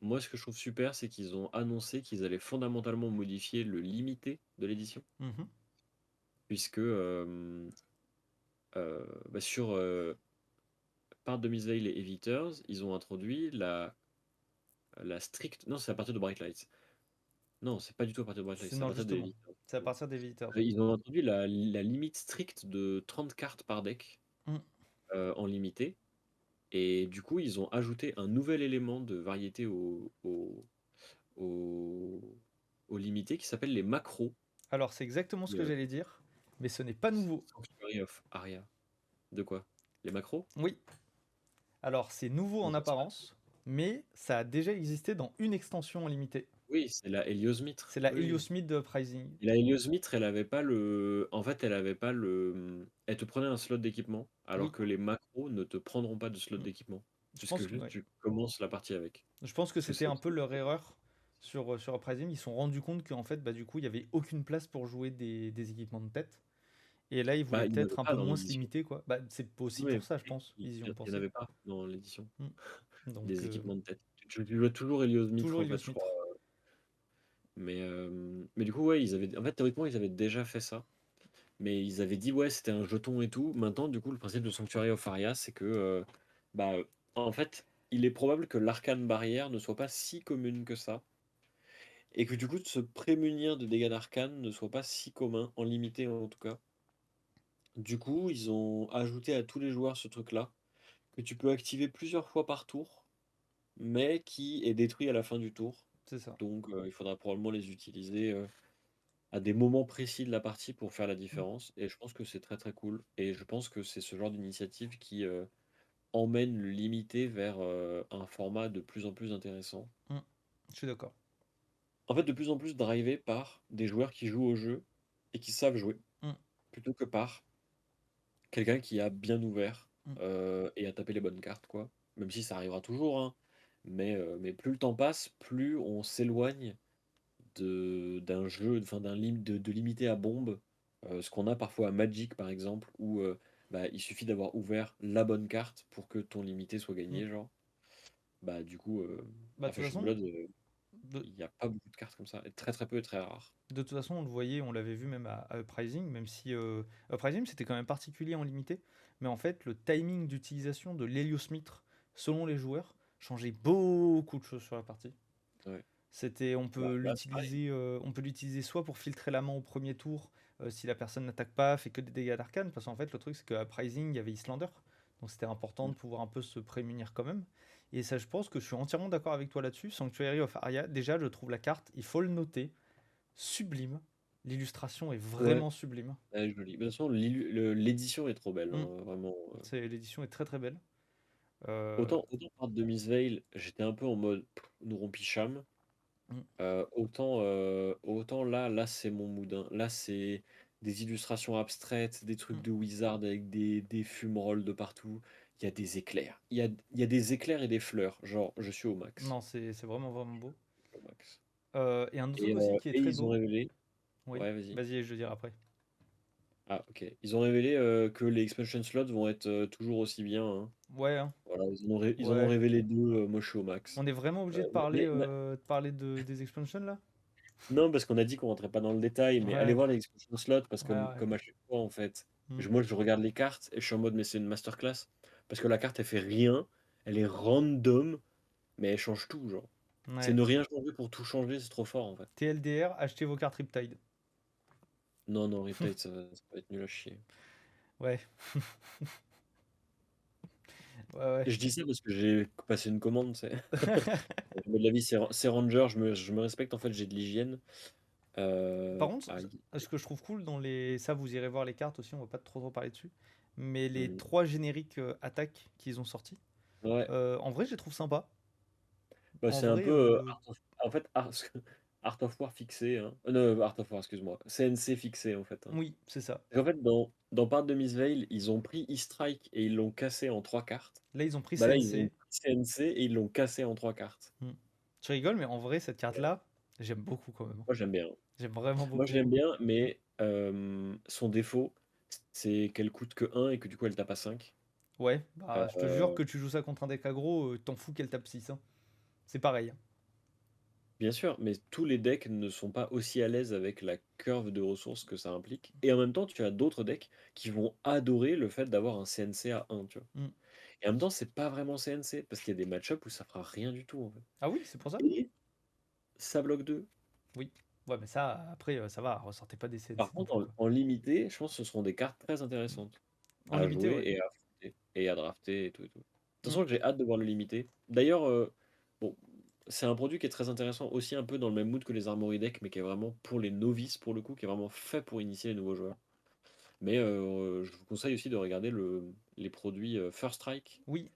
moi, ce que je trouve super, c'est qu'ils ont annoncé qu'ils allaient fondamentalement modifier le limité de l'édition. Mhm. Puisque bah, sur Part de Miss Veil et Eviters, ils ont introduit la stricte. Non, c'est à partir de Bright Lights. Non, c'est pas du tout à partir de Bright Lights, C'est c'est à non, partir des justement. Eviters. C'est à partir des visiteurs. Ils ont introduit la limite stricte de 30 cartes par deck Mm. en limité. Et du coup, ils ont ajouté un nouvel élément de variété au, au limité qui s'appelle les macros. Alors, c'est exactement ce que j'allais dire, mais ce n'est pas nouveau. Sanctuary of Aria. De quoi? Les macros? Oui. Alors, c'est nouveau en Non, c'est pas- apparence, mais ça a déjà existé dans une extension limitée. Oui, c'est la Heliosmitre. C'est la Oui, oui. Heliosmith de Uprising. Et la Heliosmitre, elle avait pas le. En fait, elle avait pas le. Elle te prenait un slot d'équipement, alors Oui. que les macros ne te prendront pas de slot Mm. d'équipement. Je Puisque pense, juste ouais. tu commences la partie avec. Je pense que Parce que c'était c'est un peu aussi. leur erreur sur Uprising. Ils se sont rendus compte qu'en fait, bah, du coup, il n'y avait aucune place pour jouer des équipements de tête. Et là, ils voulaient Bah, il n'y en peut-être avait un pas peu dans moins se l'édition. limiter, quoi. Bah, c'est aussi Oui, pour ça, je pense. Ils y ont il y en pensé. avait pas dans l'édition. Mm. Donc, Des équipements de tête. Tu jouais toujours Heliosmitre, toujours en fait, je crois. Heliosmith. Mais du coup, ouais, en fait, théoriquement, ils avaient déjà fait ça. Mais ils avaient dit, ouais, c'était un jeton et tout. Maintenant, du coup, le principe de Sanctuary of Aria, c'est que, bah, en fait, il est probable que l'arcane barrière ne soit pas si commune que ça. et que du coup, de se prémunir de dégâts d'arcane ne soit pas si commun, en limité en tout cas. Du coup, ils ont ajouté à tous les joueurs ce truc-là, que tu peux activer plusieurs fois par tour, mais qui est détruit à la fin du tour. C'est ça. Donc, il faudra probablement les utiliser à des moments précis de la partie pour faire la Mm. différence. Et je pense que c'est très très cool. Et je pense que c'est ce genre d'initiative qui emmène le limité vers un format de plus en plus intéressant. Mm. Je suis d'accord. En fait, de plus en plus drivé par des joueurs qui jouent au jeu et qui savent jouer, Mm. plutôt que par quelqu'un qui a bien ouvert Mm. et a tapé les bonnes cartes, quoi. Même si ça arrivera toujours, hein. Mais plus le temps passe, plus on s'éloigne d'un jeu, enfin de limité à bombe. Ce qu'on a parfois à Magic, par exemple, où bah, il suffit d'avoir ouvert la bonne carte pour que ton limité soit Mm. gagné, genre. Bah, du coup, Bah, à de toute Flesh and façon, Blood, de, il n'y a pas beaucoup de cartes comme ça. Et très très peu et très rares. de toute façon, on le voyait, on l'avait vu même à Uprising, même si Uprising c'était quand même particulier en limité, mais en fait le timing d'utilisation de l'héliosmith selon les joueurs changeait beaucoup de choses sur la partie. Ouais. C'était, Bah, là, c'est pareil. on peut l'utiliser soit pour filtrer la main au premier tour, si la personne n'attaque pas, fait que des dégâts d'arcane, parce qu'en fait le truc c'est qu'à Uprising il y avait Islander, donc c'était important de pouvoir un peu se prémunir quand même. Et ça, je pense que je suis entièrement d'accord avec toi là-dessus. Sanctuary of Arya, déjà je trouve la carte, il faut le noter, sublime. L'illustration est Ouais, vraiment sublime. elle est jolie. De toute façon, l'édition est trop belle, Mm. hein, vraiment. L'édition est très très belle. Euh, Autant par de Miss Veil, j'étais un peu en mode nous rompicham. mm, Autant là c'est mon mood, hein. Là, c'est des illustrations abstraites, des trucs mm. de wizard avec des fumerolles de partout. Il y a des éclairs. Il y a des éclairs et des fleurs. Genre, je suis au max. Non, c'est vraiment vraiment beau. Au max. Et un autre truc aussi qui est Et très ils ont beau. révélé. Oui, Ouais, vas-y. vas-y, je le dirai après. Ah, ok. Ils ont révélé que les expansion slots vont être toujours aussi bien, hein. Ouais, hein, Voilà, ils en ont ouais. révélé deux. Moi, je suis au max. On est vraiment obligé de parler des expansions là? Non, parce qu'on a dit qu'on rentrait pas dans le détail, mais allez Ouais, voir les expansion slots, parce que ouais, ouais. comme à chaque fois, en fait, Mm. moi je regarde les cartes et je suis en mode, mais c'est une masterclass. Parce que la carte, elle fait rien, elle est random, mais elle change tout, genre. C'est Ouais. ne rien changer pour tout changer, c'est trop fort, en fait. TLDR, achetez vos cartes Riptide. Non, non, Riptide, ça va être nul à chier. Ouais, ouais, Je dis ça parce que j'ai passé une commande, c'est. De la vie, c'est Ranger, je me respecte, en fait, j'ai de l'hygiène. Par contre, Ah, ce que je trouve cool dans les. Ça, vous irez voir les cartes aussi, on va pas trop parler dessus. Mais les hmm. trois génériques attaques qu'ils ont sortis, Ouais. en vrai, je les trouve sympas. Bah, En c'est un vrai, peu en fait Art of War fixé, hein. Non, Art of War, excuse-moi. CNC fixé en fait, hein. oui, c'est ça. En fait, dans Part de Miss Veil, ils ont pris E-Strike et ils l'ont cassé en trois cartes. Là, ils ont pris Bah là, ils ont CNC. pris CNC et ils l'ont cassé en trois cartes. Hmm. Tu rigoles, mais en vrai, cette carte-là, j'aime beaucoup quand même. Moi, j'aime bien. J'aime vraiment Moi, je beaucoup. l'aime bien, mais son défaut, c'est qu'elle coûte que 1 et que du coup, elle tape à 5. Ouais, bah, je te jure Euh, que tu joues ça contre un deck aggro, t'en fous qu'elle tape 6, hein. C'est pareil, hein. Bien sûr, mais tous les decks ne sont pas aussi à l'aise avec la curve de ressources que ça implique. Et en même temps, tu as d'autres decks qui vont adorer le fait d'avoir un CNC à 1, tu vois. Hmm. Et en même temps, c'est pas vraiment CNC, parce qu'il y a des match-ups où ça fera rien du tout, en fait. Ah oui, c'est pour ça? Et ça bloque 2. Oui. Ouais, mais ça, après, ça va, ressortez pas des CNC Par non contre, plus, quoi. en limité, je pense que ce seront des cartes très intéressantes En à limité, jouer ouais. et à affronter, et à drafter et tout et tout. De toute Hmm. façon, j'ai hâte de voir le limité. D'ailleurs, bon, c'est un produit qui est très intéressant, aussi un peu dans le même mood que les Armory Deck, mais qui est vraiment pour les novices, pour le coup, qui est vraiment fait pour initier les nouveaux joueurs. Mais je vous conseille aussi de regarder les produits First Strike, Oui.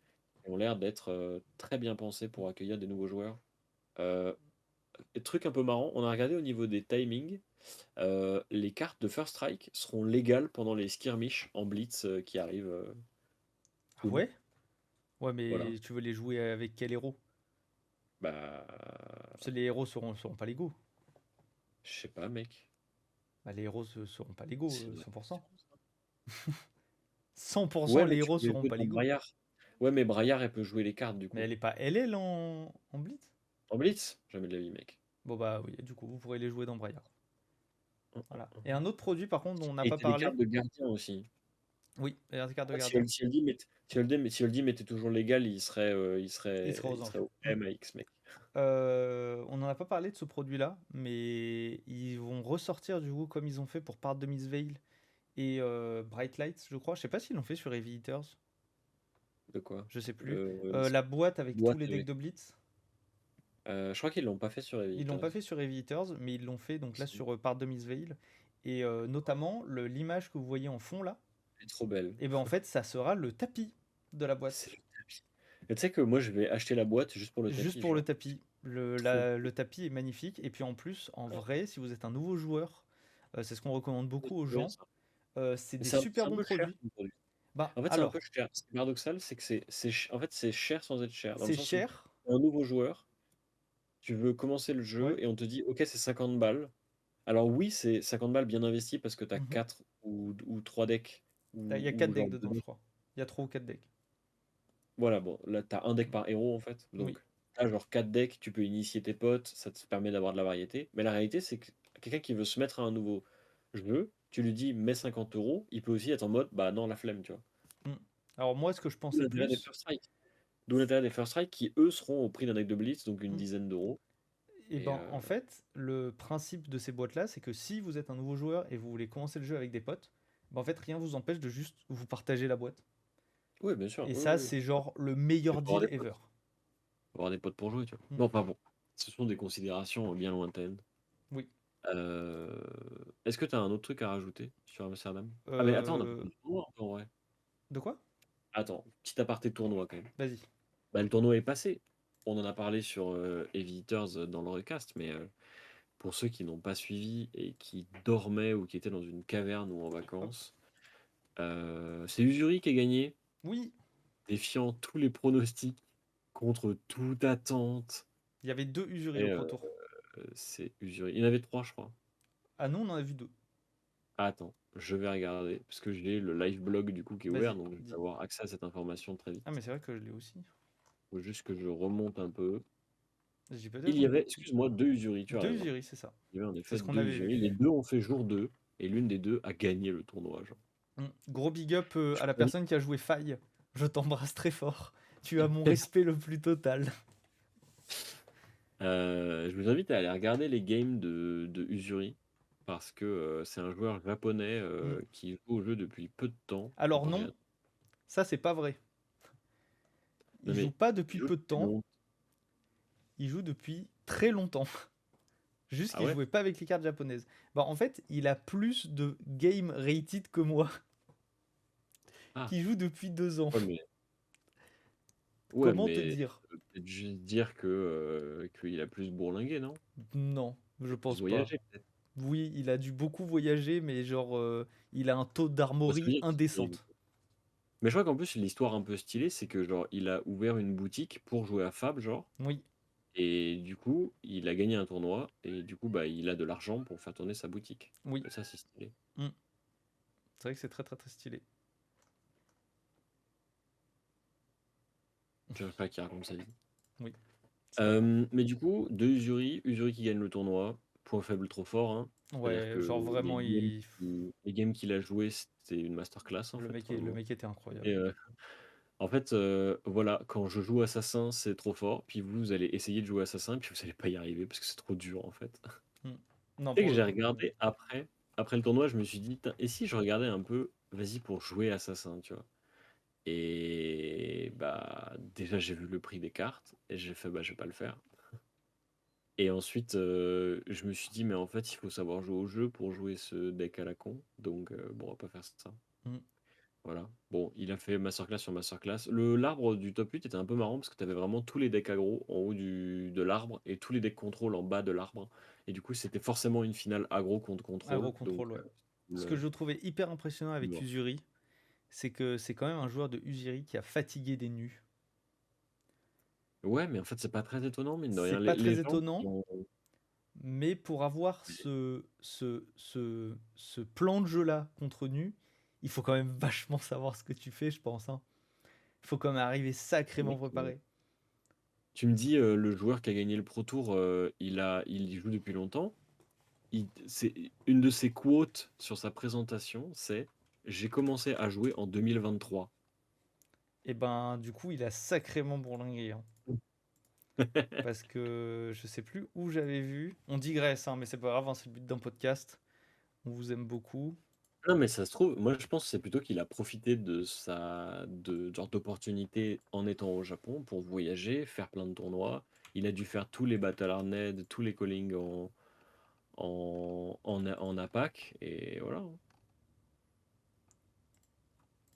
qui ont l'air d'être très bien pensés pour accueillir des nouveaux joueurs. Euh, et truc un peu marrant, on a regardé au niveau des timings, les cartes de First Strike seront légales pendant les skirmishes en Blitz qui arrivent Ah soon. ouais? Ouais, Voilà. mais tu veux les jouer avec quel héros? Bah, Parce que les héros seront pas légaux. je sais pas, mec. Bah, les héros seront pas légaux, C'est une vraie 100%. question, ça. 100% Ouais, les mais tu héros peux les seront jouer pas dans légaux. Braillard. Ouais, mais Braillard, elle peut jouer les cartes du Mais coup. elle est pas LL en Blitz? En Blitz? Jamais de la vie, mec. Bon bah oui, du coup, vous pourrez les jouer dans Braillard. Hum, hum, Voilà. Et hum. un autre produit par contre dont on n'a Et pas t'as des cartes parlé. de gardien aussi. Oui, et la carte de Ah, gardien. Si Ultim était toujours légal, Il sera aux il serait anges. au MX, mec. On n'en a pas parlé de ce produit-là, mais ils vont ressortir du coup comme ils ont fait pour Part de Miss Veil et Bright Lights, je crois. Je sais pas s'ils l'ont fait sur Heavy Hitters, De quoi? je sais plus. Le La boîte avec tous boîte les decks avec. de Blitz. Je crois qu'ils l'ont pas fait sur Ils l'ont pas Eviters. fait sur Heavy Hitters, mais ils l'ont fait donc là Si. sur Part de Miss Veil. Et notamment, l'image que vous voyez en fond là, Elle est trop belle. et ben en fait, ça sera le tapis de la C'est boîte. le tapis. Et tu sais que moi, je vais acheter la boîte juste pour le Juste tapis, pour le genre. tapis. Trop. Le tapis est magnifique. Et puis en plus, en Ouais. vrai, si vous êtes un nouveau joueur, c'est ce qu'on recommande C'est beaucoup aux trop bien, gens. ça. C'est Mais des c'est super un bons peu cher produits. comme produit. Bah En fait, c'est un peu alors, cher. Ce qui est paradoxal, c'est que en fait, c'est cher sans être cher. Dans le c'est sens où, cher. t'es un nouveau joueur, tu veux commencer le jeu Ouais. et on te dit, OK, c'est 50 balles. Alors oui, c'est 50 balles bien investies parce que tu as Mhm. 4 ou 3 decks Il y a ou 4 genre decks dedans, je crois. Il y a 3 ou 4 decks. voilà, bon, là tu as un deck par héros en fait. Oui. Donc tu as genre 4 decks, tu peux initier tes potes, ça te permet d'avoir de la variété. Mais la réalité, c'est que quelqu'un qui veut se mettre à un nouveau jeu, tu lui dis mets 50 euros, il peut aussi être en mode bah non, la flemme, tu vois. Mm. Alors moi, ce que je D'où pensais l'intérêt des plus, First Strike. D'où l'intérêt des First Strike qui eux seront au prix d'un deck de Blitz, donc une mm, dizaine d'euros. et Et ben en fait, le principe de ces boîtes-là, c'est que si vous êtes un nouveau joueur et vous voulez commencer le jeu avec des potes, ben en fait, rien vous empêche de juste vous partager la boîte. oui, bien sûr, Et oui, ça, oui, oui. c'est genre le Et meilleur pour avoir deal des ever. potes. Pour avoir des potes pour jouer, tu vois. Mm. Bon, enfin bon, ce sont des considérations bien lointaines. Oui. Euh, Est-ce que tu as un autre truc à rajouter sur Amsterdam? Ah, mais attends, on a pas Euh, fait le tournoi un peu en vrai. De quoi? Attends, petit aparté de tournoi quand même. Vas-y. Bah, le tournoi est passé. On en a parlé sur Heavy Hitters dans le recast, mais pour ceux qui n'ont pas suivi et qui dormaient ou qui étaient dans une caverne ou en Hop. vacances, c'est Usuri qui a gagné, Oui, défiant tous les pronostics, contre toute attente. il y avait 2 Usuri Et au Pro Tour. c'est Usuri. Il y en avait 3, je crois. Ah non, on en a vu 2. Attends, je vais regarder, parce que j'ai le live blog du coup qui est ouvert, Vas-y, donc je vais dis. avoir accès à cette information très Ah mais vite. c'est vrai que je l'ai aussi. Faut juste que je remonte un peu. Je dis peut-être Il y une... avait, excuse-moi, deux Usuri, tu as 2 raison. Usuri, c'est ça. Il y avait en C'est effet ce qu'on deux avait Usuri. vu. Les deux ont fait jour 2 et l'une des deux a gagné le tournoi. Genre. Gros big up Je à la connais- personne qui a joué Faille. Je t'embrasse très fort. Tu as mon respect le plus total. Je vous invite à aller regarder les games de Usuri, parce que c'est un joueur japonais Mm. qui joue au jeu depuis peu de temps. Alors Attends, non, regarde. ça c'est pas vrai. Non Il joue mais, pas il depuis joue peu de depuis temps, longtemps. il joue depuis très longtemps. Juste Ah qu'il ouais? jouait pas avec les cartes japonaises. Bah en fait, il a plus de game rated que moi, Ah, qui joue depuis 2 ans. ouais, mais ouais, Comment te mais dire? ça veut peut-être juste dire que qu'il a plus bourlingué, non? Non, je Plus pense pas. voyagé, peut-être. Oui, il a dû beaucoup voyager, mais genre, il a un taux Bah, ça veut d'armorie dire qu'il est du indécente. coup. Mais je crois qu'en plus, l'histoire un peu stylée, c'est que genre, il a ouvert une boutique pour jouer à Fab, genre, Oui, et du coup, il a gagné un tournoi, et du coup, bah, il a de l'argent pour faire tourner sa boutique. oui. Et ça, c'est stylé. Mm. C'est vrai que c'est très très très stylé. Je sais pas qui raconte sa vie. Oui, c'est pas grave. Mais du coup, de Usuri, Usuri qui gagne le tournoi, point faible trop fort, hein. C'est-à-dire Ouais, que genre vraiment, les games qu'il a joué, c'était une masterclass, en fait, le vraiment. mec était incroyable. Et en fait, voilà, quand je joue Assassin, c'est trop fort. Puis vous allez essayer de jouer Assassin, puis vous allez pas y arriver parce que c'est trop dur en fait. Mm. Non, Tu sais pour que le j'ai coup. regardé après le tournoi, je me suis dit, tain, et si je regardais un peu, vas-y pour jouer Assassin, tu vois. Et bah déjà j'ai vu le prix des cartes et j'ai fait bah je vais pas le faire. Et ensuite je me suis dit mais en fait il faut savoir jouer au jeu pour jouer ce deck à la con. Donc bon on va pas faire ça. Mm. Voilà. Bon, il a fait masterclass sur masterclass. L'arbre du top 8 était un peu marrant parce que tu avais vraiment tous les decks aggro en haut de l'arbre et tous les decks contrôle en bas de l'arbre. Et du coup, c'était forcément une finale aggro contre Agro contrôle. Donc, contrôle, ouais. Ce que le- je trouvais hyper impressionnant avec mort. Usuri, c'est que c'est quand même un joueur de Usuri qui a fatigué des nus. Ouais, mais en fait, c'est pas très étonnant, mine de C'est rien. pas Les très gens qui étonnant, ont. mais pour avoir ce plan de jeu-là contre nu, il faut quand même vachement savoir ce que tu fais, je pense, hein. Il faut quand même arriver sacrément Mec, préparé. tu me dis, le joueur qui a gagné le Pro Tour, il y joue depuis longtemps. C'est une de ses quotes sur sa présentation, c'est j'ai commencé à jouer en 2023. Et ben, du coup, il a sacrément bourlingué, hein. Parce que je sais plus où j'avais vu. On digresse, hein, mais c'est pas grave, hein, c'est le but d'un podcast. On vous aime beaucoup. Non, mais ça se trouve, moi je pense que c'est plutôt qu'il a profité de genre d'opportunité en étant au Japon pour voyager, faire plein de tournois. Il a dû faire tous les Battle Arned, tous les callings en APAC, et voilà.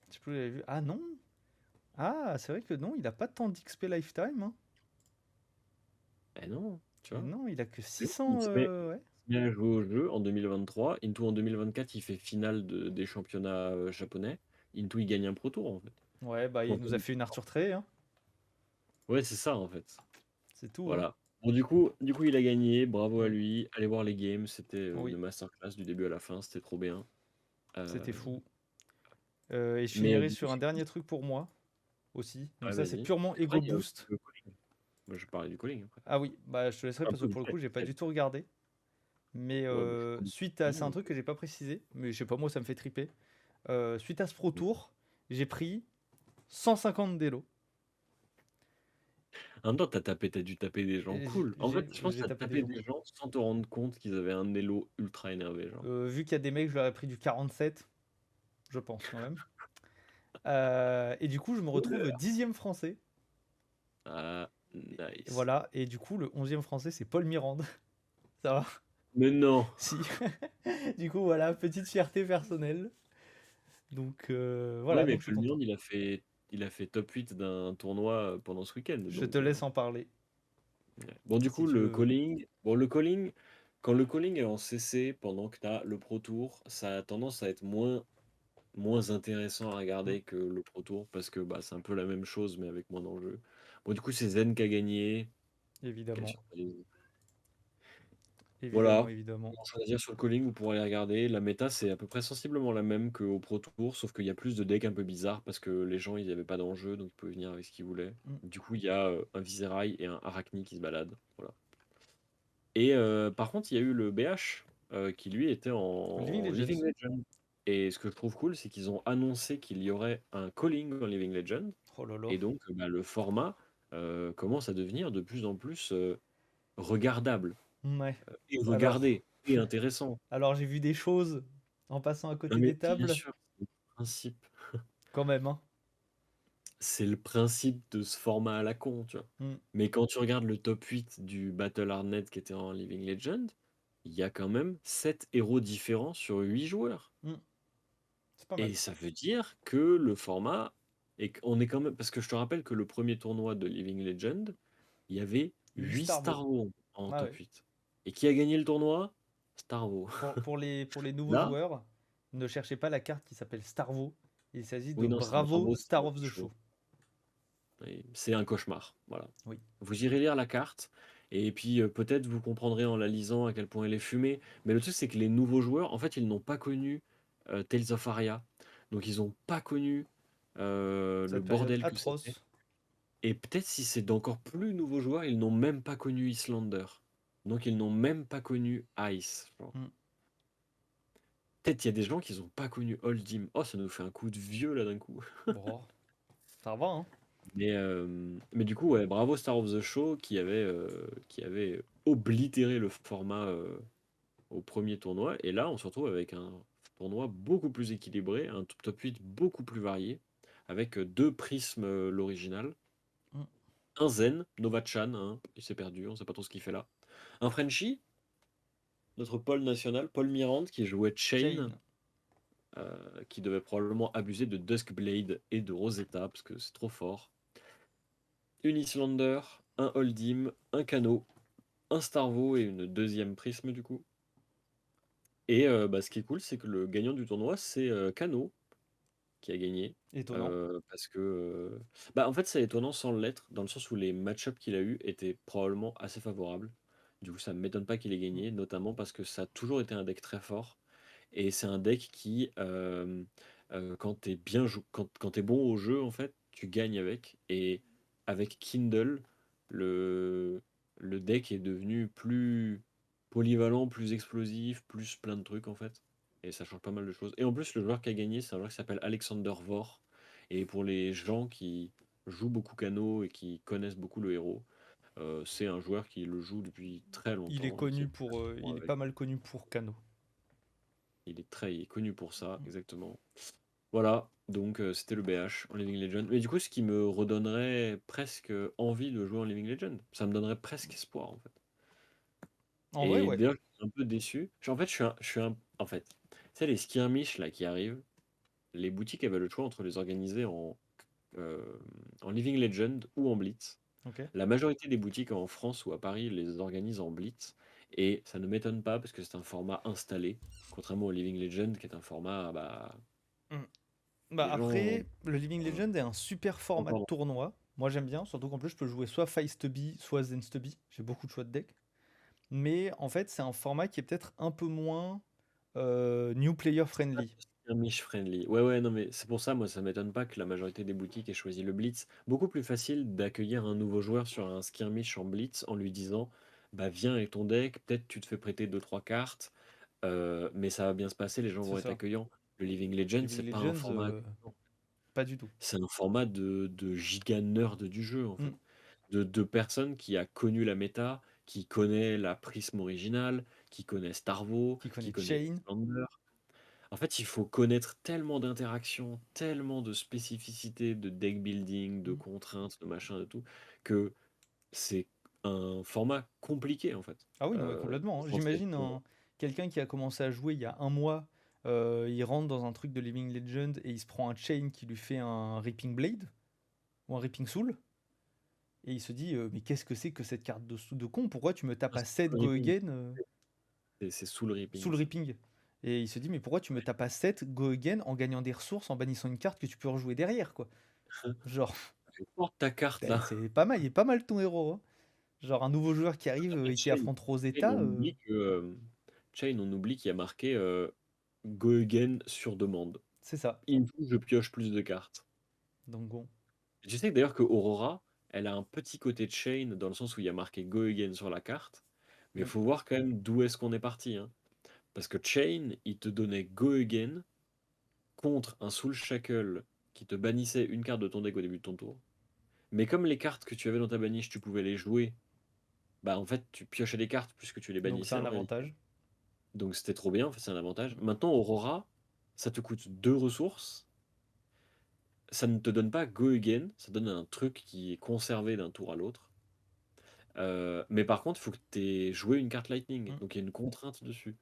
Je sais plus où j'avais vu. Ah non! Ah, c'est vrai que non, il a pas tant d'XP Lifetime, hein. Eh non, tu Et vois. non, il a que Il 600. se met, Ouais. il se met à jouer au jeu en 2023. Into en 2024, il fait finale des championnats japonais. Into, il gagne un Pro Tour en fait. Ouais, bah il nous a fait une Arthur Trey, hein. Ouais, c'est ça en fait. C'est tout, hein. Voilà. Bon, du coup, il a gagné. Bravo à Mm. lui. Allez voir les games. C'était Oui, une masterclass du début à la fin. C'était trop bien. Euh, c'était fou. Et je mais finirai du coup, sur un c'est dernier truc pour moi aussi. Donc ouais, ça, c'est vas-y. purement Après, ego il y a aussi boost. le calling. Moi, je parlais du calling après. Ah oui, bah je te laisserai Un parce que peu pour le vite coup, fait. j'ai pas Vite du fait. tout regardé. Mais Ouais, bah, je suis pas du suite à. C'est un tout. truc que j'ai pas précisé, mais je sais pas, moi ça me fait triper. Suite à ce Pro Tour, j'ai pris 150 d'élo. En même temps, t'as dû taper des gens Et cool. En fait, je pense que J'ai t'as tapé des tapé gens. des gens sans te rendre compte qu'ils avaient un elo ultra énervé, genre. Vu qu'il y a des mecs, je leur ai pris du 47, je pense quand même. Et du coup, je me retrouve 10e français. Ah, Et nice. voilà, et du coup, le 11e français, c'est Paul Mirande. Ça va? Mais non! Si. Du coup, voilà, petite fierté personnelle. Donc, Ouais, voilà, mais donc je suis Paul content. Mirande, il a fait top 8 d'un tournoi pendant ce week-end. Je te Donc, laisse en parler, ouais. Bon, du si coup, tu le veux. calling. Bon, le calling, quand le calling est en CC pendant que tu as le Pro Tour, ça a tendance à être moins intéressant à Mm, regarder que le Pro Tour parce que bah, c'est un peu la même chose mais avec moins d'enjeux. Bon, du coup, c'est Zen qui a gagné. Quelle évidemment, surprise. évidemment, Voilà. évidemment. Pour choisir sur le calling, vous pourrez regarder. La méta, c'est à peu près sensiblement la même qu'au Pro Tour, sauf qu'il y a plus de decks un peu bizarres parce que les gens, ils n'avaient pas d'enjeu, donc ils pouvaient venir avec ce qu'ils voulaient. Mm. Du coup, il y a un Viserai et un Arachni qui se baladent. Voilà. Et par contre, il y a eu le BH qui lui était Living en Living Legends. Legend. Et ce que je trouve cool, c'est qu'ils ont annoncé qu'il y aurait un calling en Living Legend. Oh là là. Et donc, bah, le format commence à devenir de plus en plus regardable, Ouais. et Alors, regardé, et intéressant. alors j'ai vu des choses en passant à Non côté mais des bien tables, sûr, c'est le principe. quand même, hein. C'est le principe de ce format à la con, tu vois. Mm, Mais quand tu regardes le top 8 du Battle Hardnet qui était en Living Legend, il y a quand même 7 héros différents sur 8 joueurs. mm. C'est pas mal. Et ça veut dire que le format, et qu'on est quand même. Parce que je te rappelle que le premier tournoi de Living Legend, il y avait 8 8 Starvo. Starvo en Ah top ouais. 8. Et qui a gagné le tournoi? Starvo. Pour les nouveaux Là, joueurs, ne cherchez pas la carte qui s'appelle Starvo. Il s'agit de oui, non, c'est Bravo Bravo, c'est Star of the chaud. Show. Et c'est un cauchemar, voilà. Oui. Vous irez lire la carte, et puis peut-être vous comprendrez en la lisant à quel point elle est fumée. Mais le truc, c'est que les nouveaux joueurs, en fait, ils n'ont pas connu Tales of Aria. Donc, ils n'ont pas connu le Cette période bordel que c'était. atroce. Et peut-être si c'est d'encore plus nouveaux joueurs, ils n'ont même pas connu Islander. Donc, ils n'ont même pas connu Ice. Genre. Mm. Peut-être il y a des gens qui n'ont pas connu Oldhim. Oh, ça nous fait un coup de vieux là d'un coup. Bon, ça va, hein. Mais du coup, ouais, bravo Star of the Show qui avait oblitéré le format au premier tournoi. Et là, on se retrouve avec un tournoi beaucoup plus équilibré, un top 8 beaucoup plus varié, avec deux prismes l'original, Mm. un Zen, Nova-chan, hein, il s'est perdu, on sait pas trop ce qu'il fait là. Un Frenchie, notre Paul national, Paul Mirand, qui jouait Chain, Chain. qui devait probablement abuser de Duskblade et de Rosetta, parce que c'est trop fort. Une Islander, un Holdim, un Kano, un Starvo et une deuxième prisme du coup. Et bah, ce qui est cool, c'est que le gagnant du tournoi, c'est Kano qui a gagné. Étonnant. Parce que. Bah, en fait, c'est étonnant sans l'être, dans le sens où les match-ups qu'il a eu étaient probablement assez favorables. Du coup, ça ne m'étonne pas qu'il ait Mm. gagné, notamment parce que ça a toujours été un deck très fort. Et c'est un deck qui, quand t'es quand t'es bon au jeu, en fait, tu gagnes avec. Et avec Kindle, le deck est devenu plus polyvalent, plus explosif, plus plein de trucs, en fait. et ça change pas mal de choses. Et en plus, le joueur qui a gagné, c'est un joueur qui s'appelle Alexander Vor. Et pour les gens qui jouent beaucoup Cano et qui connaissent beaucoup le héros, c'est un joueur qui le joue depuis très Il est longtemps et qui connu est très pour, souvent il est avec. pas mal connu pour Kano. Il est connu pour ça, Mm. exactement. Voilà, donc c'était le BH en Living Legend. Mais du coup, ce qui me redonnerait presque envie de jouer en Living Legend, ça me donnerait presque espoir en fait. En vrai, Et ouais. d'ailleurs, je suis un peu déçu. En fait, en fait, tu sais, les skirmish là qui arrivent, les boutiques avaient le choix entre les organiser euh, en Living Legend ou en Blitz. Ok. La majorité des boutiques en France ou à Paris les organisent en Blitz. Et ça ne m'étonne pas parce que c'est un format installé, contrairement au Living Legend qui est un format, bah, Mm. Bah les gens. après, le Living Legend est un super Oh, format de pardon. tournoi. Moi j'aime bien, surtout qu'en plus je peux jouer soit Stubby, soit Zen Stubby. J'ai beaucoup de choix de deck. Mais en fait, c'est un format qui est peut-être un peu moins new player friendly. Skirmish friendly. Ouais, ouais, non, mais c'est pour ça, moi, ça m'étonne pas que la majorité des boutiques aient choisi le Blitz. Beaucoup plus facile d'accueillir un nouveau joueur sur un skirmish en Blitz en lui disant, bah viens avec ton deck, peut-être tu te fais prêter deux trois cartes, mais ça va bien se passer, les gens C'est vont être ça. accueillants. Le Living Legend, Living c'est pas un Legends, format. pas du tout. C'est un format de giga nerd du jeu, en Mm. fait. De personnes qui a connu la méta, qui connaît la prisme originale, qui connaît Starvo, Qui qui connaît connaît Chain. Islander. En fait, il faut connaître tellement d'interactions, tellement de spécificités, de deck building, de Mm. contraintes, de machin, de tout, que c'est un format compliqué, en fait. Ah oui, non, mais complètement, Pour hein. rentrer J'imagine dedans. quelqu'un qui a commencé à jouer il y a un mois, il rentre dans un truc de Living Legend et il se prend un Chain qui lui fait un Ripping Blade ou un Ripping Soul. Et il se dit, mais qu'est-ce que c'est que cette carte de con? Pourquoi tu me tapes Ah, à c'est 7 sous le Go ripping. Again C'est sous le sous ripping, le ça. Ripping? Et il se dit, mais pourquoi tu me tapes à 7 Go Again en gagnant des ressources, en bannissant une carte que tu peux rejouer derrière, quoi? Genre, Tu portes ta carte, ben, là. c'est pas mal, il est pas mal ton héros, hein. Genre un nouveau joueur qui arrive et qui Chain, affronte Chain, Rosetta, on oublie qu'il y a marqué Go Again sur demande. c'est ça. Il faut que je pioche plus de cartes. Donc bon. Et tu sais d'ailleurs que Aurora, elle a un petit côté de Chain dans le sens où il y a marqué Go Again sur la carte. Mais il Mm. faut voir quand même d'où est-ce qu'on est parti, hein. Parce que Chain, il te donnait Go Again contre un Soul Shackle qui te bannissait une carte de ton deck au début de ton tour. Mais comme les cartes que tu avais dans ta baniche, tu pouvais les jouer, bah en fait tu piochais les cartes plus que tu les Donc c'est bannissais un en réalité. avantage. Donc c'était trop bien, en fait, c'est un avantage. Mm. Maintenant, Aurora, ça te coûte deux ressources. Ça ne te donne pas Go Again, ça donne un truc qui est conservé d'un tour à l'autre. Mais par contre, il faut que tu aies joué une carte Lightning. Mm. Donc il y a une contrainte dessus.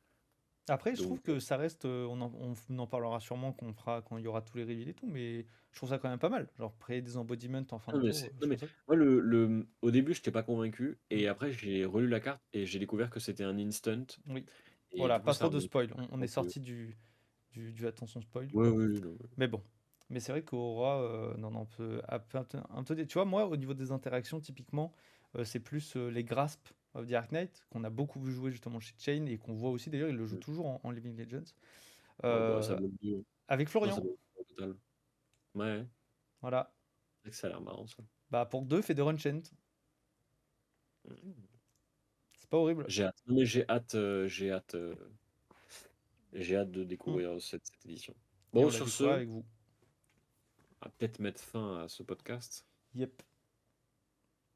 Après, je trouve Donc, que ça reste, on en parlera sûrement quand il y aura tous les reveals et tout, mais je trouve ça quand même pas mal. Genre, créer des embodiments en fin de non, mais tour, non, je mais trouve ça. moi, au début, je n'étais pas convaincu. Mm. Et après, j'ai relu la carte et j'ai découvert que c'était un instant. Oui. Et Voilà, du coup, pas ça trop de remonte. spoil. On est Donc, sorti du attention spoil. ouais, ouais, non, Mais bon. Mais c'est vrai qu'Aura, non, non, tu vois, moi, au niveau des interactions, typiquement, c'est plus les grasps of the Arc Knight, qu'on a beaucoup vu jouer justement chez Chain, et qu'on voit aussi, d'ailleurs, il le joue ouais. toujours en Living Legends. Ouais, bah, ça Euh, bloque deux. avec Non, ça Florian, bloque deux au total. Ouais, voilà. c'est vrai que ça a l'air marrant, ça. Bah, pour 2, fait de Enchant. C'est pas horrible. J'ai hâte. Non, mais j'ai hâte de Mm. découvrir cette édition. Et Bon, on la sur découvre ce, avec vous. on va peut-être mettre fin à ce podcast. Yep.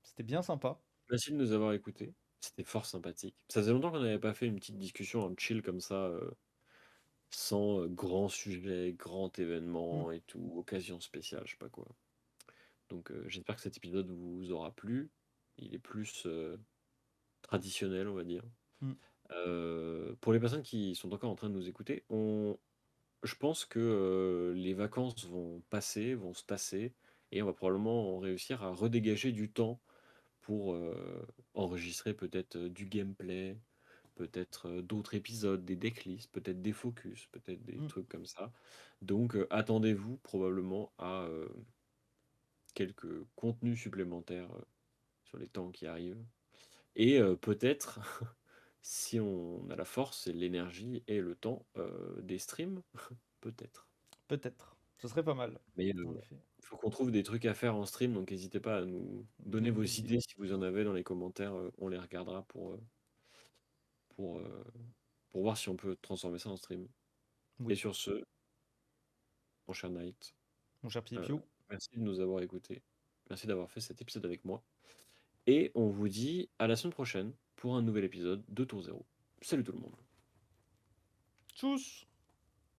C'était bien sympa. Merci de nous avoir écoutés. C'était fort sympathique. Ça faisait longtemps qu'on n'avait pas fait une petite discussion en chill comme ça, sans grand sujet, grand Mm. événement et tout, occasion spéciale, je sais pas quoi. Donc j'espère que cet épisode vous aura plu. Il est plus traditionnel, on va dire. Mm. Pour les personnes qui sont encore en train de nous écouter, je pense que les vacances vont passer, vont se tasser, et on va probablement réussir à redégager du temps pour enregistrer peut-être du gameplay, peut-être d'autres épisodes, des decklists, peut-être des focus, peut-être des Mm. trucs comme ça. Donc attendez-vous probablement à quelques contenus supplémentaires sur les temps qui arrivent. Et peut-être, si on a la force et l'énergie et le temps, des streams, peut-être. Peut-être. Ce serait pas mal, Mais en effet. il faut qu'on trouve des trucs à faire en stream, donc n'hésitez pas à nous donner Donne-nous vos des idées. idées si vous en avez dans les commentaires. On les regardera pour, pour voir si on peut transformer ça en stream. Et Oui, sur ce, mon cher Knight, mon cher petit euh, Piou. merci de nous avoir écoutés. Merci d'avoir fait cet épisode avec moi. Et on vous dit à la semaine prochaine pour un nouvel épisode de Tour Zéro. Salut tout le monde. Tchuss!